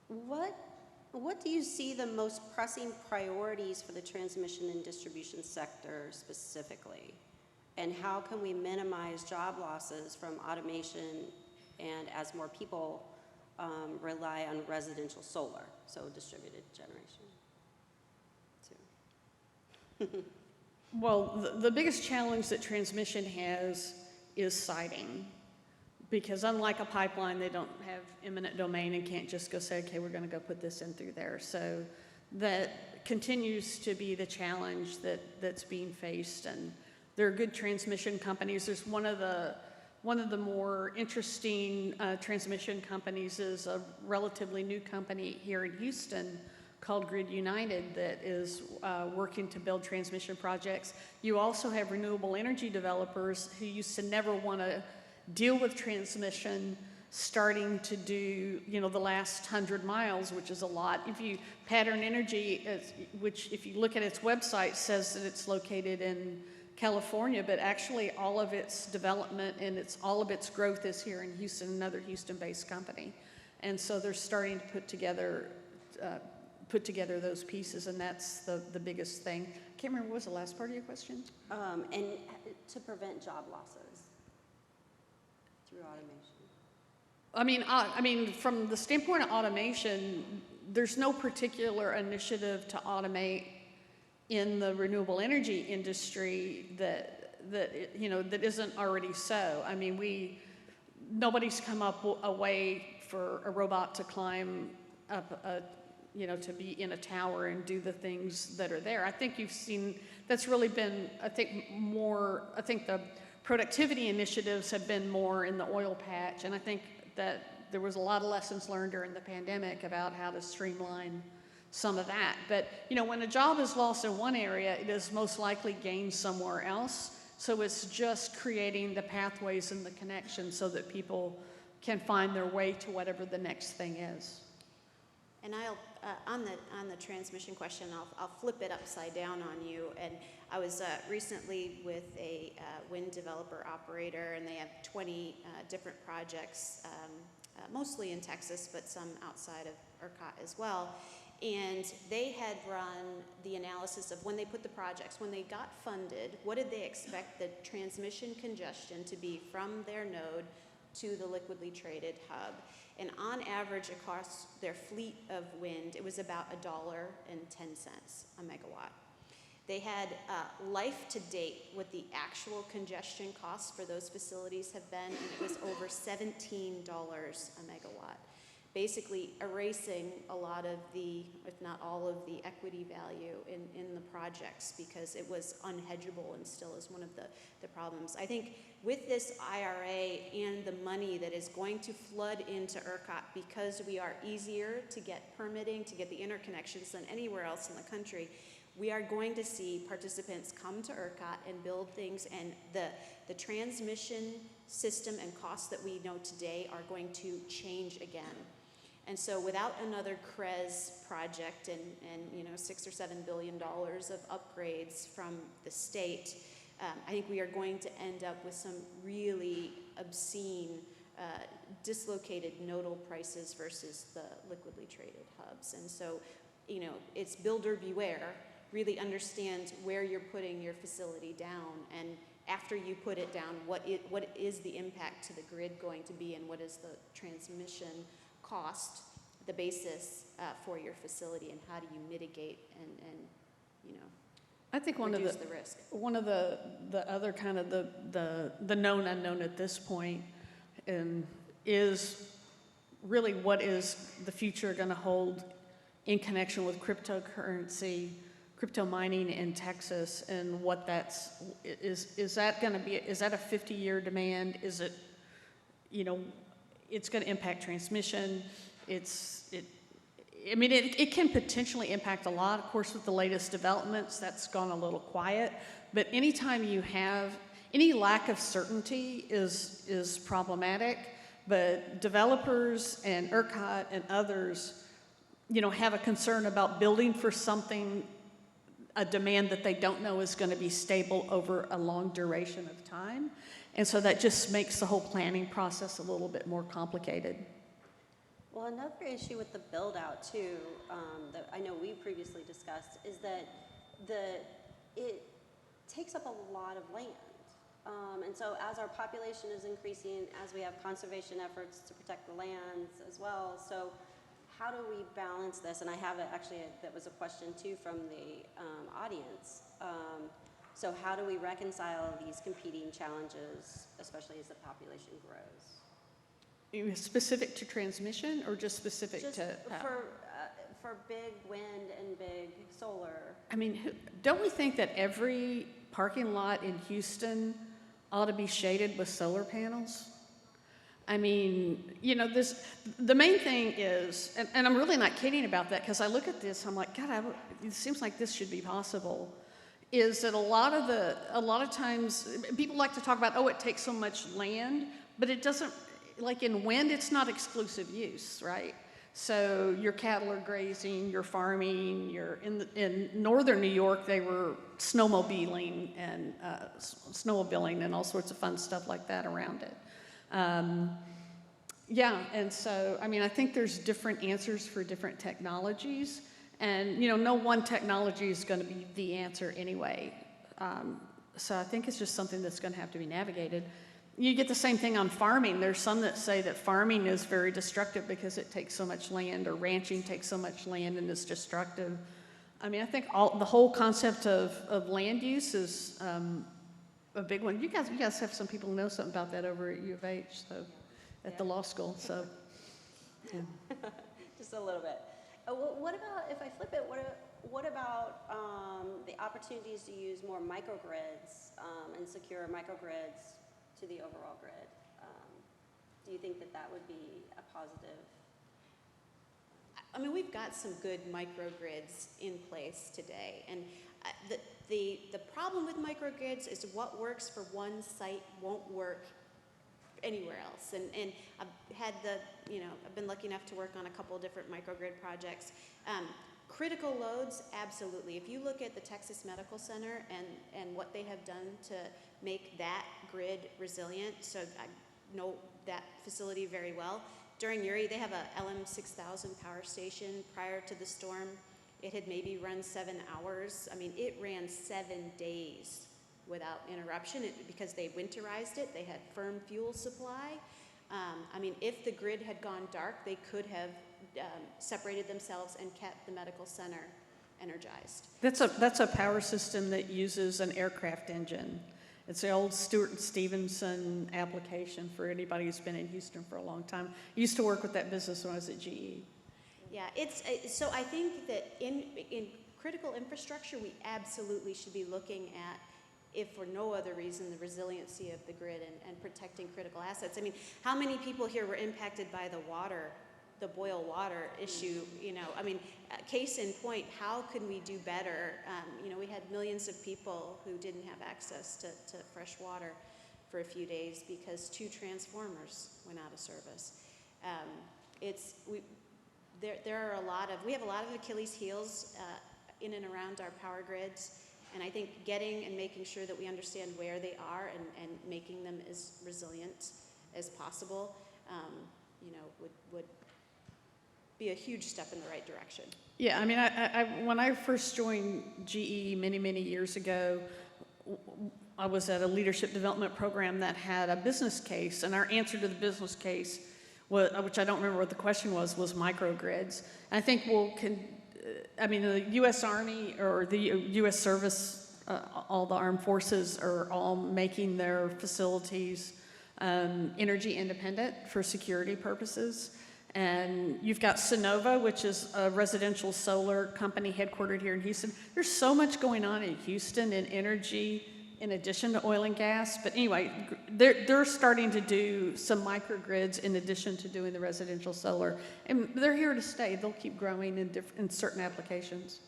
What do you see the most pressing priorities for the transmission and distribution sector specifically? And how can we minimize job losses from automation and as more people rely on residential solar, so distributed generation? Well, the biggest challenge that transmission has is siting. Because unlike a pipeline, they don't have eminent domain and can't just go say, okay, we're going to go put this in through there. So that continues to be the challenge that's being faced. And there are good transmission companies. There's one of the more interesting transmission companies is a relatively new company here in Houston called Grid United that is working to build transmission projects. You also have renewable energy developers who used to never want to deal with transmission, starting to do, the last 100 miles, which is a lot. Pattern Energy, which if you look at its website, says that it's located in California, but actually all of its development and all of its growth is here in Houston, another Houston-based company. And so they're starting to put together those pieces, and that's the biggest thing. I can't remember, what was the last part of your question? And to prevent job losses through automation. I mean, from the standpoint of automation, there's no particular initiative to automate in the renewable energy industry that isn't already so. I mean, nobody's come up a way for a robot to climb up to be in a tower and do the things that are there. I think you've seen, that's really been, I think the productivity initiatives have been more in the oil patch, and I think that there was a lot of lessons learned during the pandemic about how to streamline some of that. But, when a job is lost in one area, it is most likely gained somewhere else. So it's just creating the pathways and the connections so that people can find their way to whatever the next thing is. And I'll on the transmission question, I'll flip it upside down on you. And I was recently with a wind developer operator, and they have 20 different projects, mostly in Texas, but some outside of ERCOT as well. And they had run the analysis of when they put the projects, when they got funded, what did they expect the transmission congestion to be from their node to the liquidly traded hub. And on average across their fleet of wind, it was about $1.10 a megawatt. They had life to date what the actual congestion costs for those facilities have been, and it was over $17 a megawatt. basically erasing a lot of the, if not all of the equity value in the projects because it was unhedgeable and still is one of the problems. I think with this IRA and the money that is going to flood into ERCOT because we are easier to get permitting, to get the interconnections than anywhere else in the country, we are going to see participants come to ERCOT and build things, and the transmission system and costs that we know today are going to change again. And so without another CREZ project and $6 or $7 billion of upgrades from the state, I think we are going to end up with some really obscene, dislocated nodal prices versus the liquidly traded hubs. And so, it's builder beware. Really understand where you're putting your facility down, and after you put it down, what is the impact to the grid going to be, and what is the transmission cost, the basis for your facility, and how do you mitigate and I think reduce the risk? One of the other kind of the known unknown at this point is really what is the future going to hold in connection with cryptocurrency, crypto mining in Texas, and what is that going to be? Is that a 50-year demand? Is it, it's going to impact transmission? It can potentially impact a lot. Of course, with the latest developments, that's gone a little quiet. But anytime you have any lack of certainty is problematic. But developers and ERCOT and others, have a concern about building for something, a demand that they don't know is going to be stable over a long duration of time. And so that just makes the whole planning process a little bit more complicated. Well, another issue with the build out too, that I know we previously discussed, is that it takes up a lot of land. And so as our population is increasing, as we have conservation efforts to protect the lands as well, so how do we balance this? And I have that was a question too from the audience. So how do we reconcile these competing challenges, especially as the population grows? Specific to transmission, or just specific Just to for big wind and big solar? Don't we think that every parking lot in Houston ought to be shaded with solar panels? The main thing is, and I'm really not kidding about that, because I look at this, I'm like, God, it seems like this should be possible, is that a lot of times, people like to talk about, it takes so much land, but it doesn't, like in wind, it's not exclusive use, right? So your cattle are grazing, you're farming, in northern New York, they were snowmobiling and snowmobiling and all sorts of fun stuff like that around it. And so, I think there's different answers for different technologies, and no one technology is going to be the answer anyway. So I think it's just something that's going to have to be navigated. You get the same thing on farming. There's some that say that farming is very destructive because it takes so much land, or ranching takes so much land and is destructive. I think the whole concept of land use is a big one. You guys have some people who know something about that over at U of H, so at the law school. So, yeah. Just a little bit. What about, if I flip it, what about the opportunities to use more microgrids and secure microgrids to the overall grid? Do you think that would be a positive? We've got some good microgrids in place today, and the problem with microgrids is what works for one site won't work anywhere else. And I've had I've been lucky enough to work on a couple of different microgrid projects. Critical loads, absolutely. If you look at the Texas Medical Center and what they have done to make that grid resilient, so I know that facility very well. During Uri, they have a LM6000 power station. Prior to the storm, it had maybe run 7 hours. It ran 7 days without interruption because they winterized it. They had firm fuel supply. If the grid had gone dark, they could have separated themselves and kept the medical center energized. That's a power system that uses an aircraft engine. It's the old Stewart and Stevenson application for anybody who's been in Houston for a long time. I used to work with that business when I was at GE. Yeah, so I think that in critical infrastructure, we absolutely should be looking at, if for no other reason, the resiliency of the grid and protecting critical assets. I mean, how many people here were impacted by the boil water issue? You know, I mean, case in point, how can we do better? You know, we had millions of people who didn't have access to fresh water for a few days because 2 transformers went out of service. We have a lot of Achilles heels in and around our power grids. And I think getting and making sure that we understand where they are and making them as resilient as possible, you know, would be a huge step in the right direction. Yeah, I mean, when I first joined GE many years ago, I was at a leadership development program that had a business case, and our answer to the business case, which I don't remember what the question was microgrids. And I think the U.S. Army or the U.S. service, all the armed forces are all making their facilities energy independent for security purposes. And you've got Sunnova, which is a residential solar company headquartered here in Houston. There's so much going on in Houston in energy in addition to oil and gas. But anyway, they're starting to do some microgrids in addition to doing the residential solar. And they're here to stay. They'll keep growing in certain applications.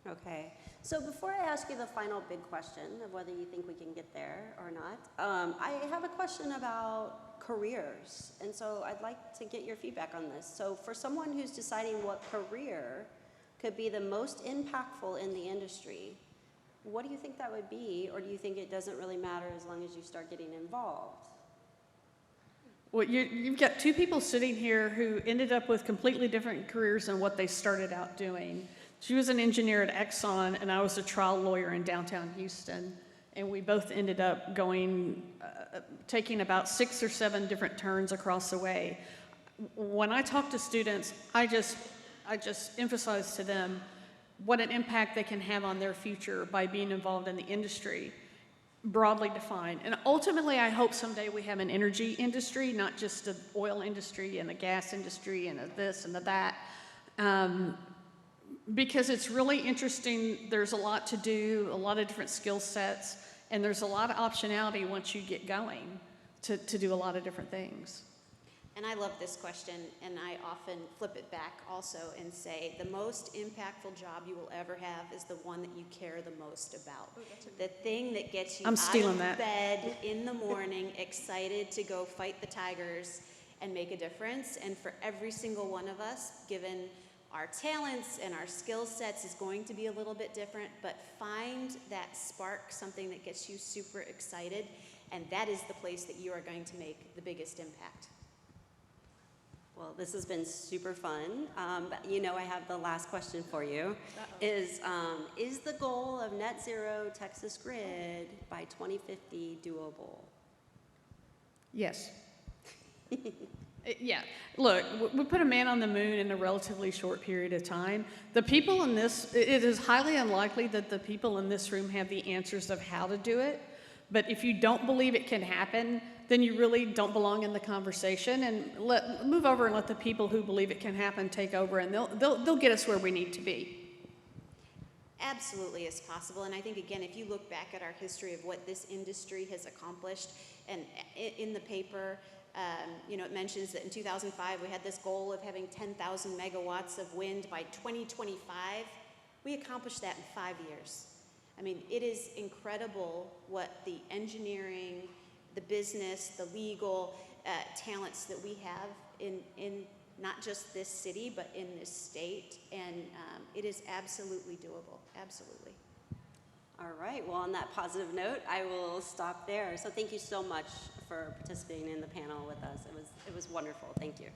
Okay. So before I ask you the final big question of whether you think we can get there or not, I have a question about careers. And so I'd like to get your feedback on this. So for someone who's deciding what career could be the most impactful in the industry, what do you think that would be? Or do you think it doesn't really matter as long as you start getting involved? Well, you've got 2 people sitting here who ended up with completely different careers than what they started out doing. She was an engineer at Exxon, and I was a trial lawyer in downtown Houston. And we both ended up taking about 6 or 7 different turns across the way. When I talk to students, I just emphasize to them what an impact they can have on their future by being involved in the industry, broadly defined. And ultimately, I hope someday we have an energy industry, not just an oil industry and a gas industry and a this and a that. Because it's really interesting. There's a lot to do, a lot of different skill sets, and there's a lot of optionality once you get going to do a lot of different things. And I love this question, and I often flip it back also and say, the most impactful job you will ever have is the one that you care the most about. The thing that gets you out of bed in the morning, excited to go fight the tigers and make a difference. And for every single one of us, given our talents and our skill sets, is going to be a little bit different, but find that spark, something that gets you super excited, and that is the place that you are going to make the biggest impact. Well, this has been super fun. But you know, I have the last question for you. Is the goal of net zero Texas grid by 2050 doable? Yes. Yeah. Look, we put a man on the moon in a relatively short period of time. The people in this, it is highly unlikely that the people in this room have the answers of how to do it. But if you don't believe it can happen, then you really don't belong in the conversation, and move over and let the people who believe it can happen take over, and they'll get us where we need to be. Absolutely is possible, and I think, again, if you look back at our history of what this industry has accomplished, and in the paper, you know, it mentions that in 2005 we had this goal of having 10,000 megawatts of wind by 2025. We accomplished that in 5 years. I mean, it is incredible what the engineering, the business, the legal talents that we have in not just this city, but in this state, and it is absolutely doable, absolutely. All right, well, on that positive note, I will stop there. So thank you so much for participating in the panel with us. It was wonderful. Thank you.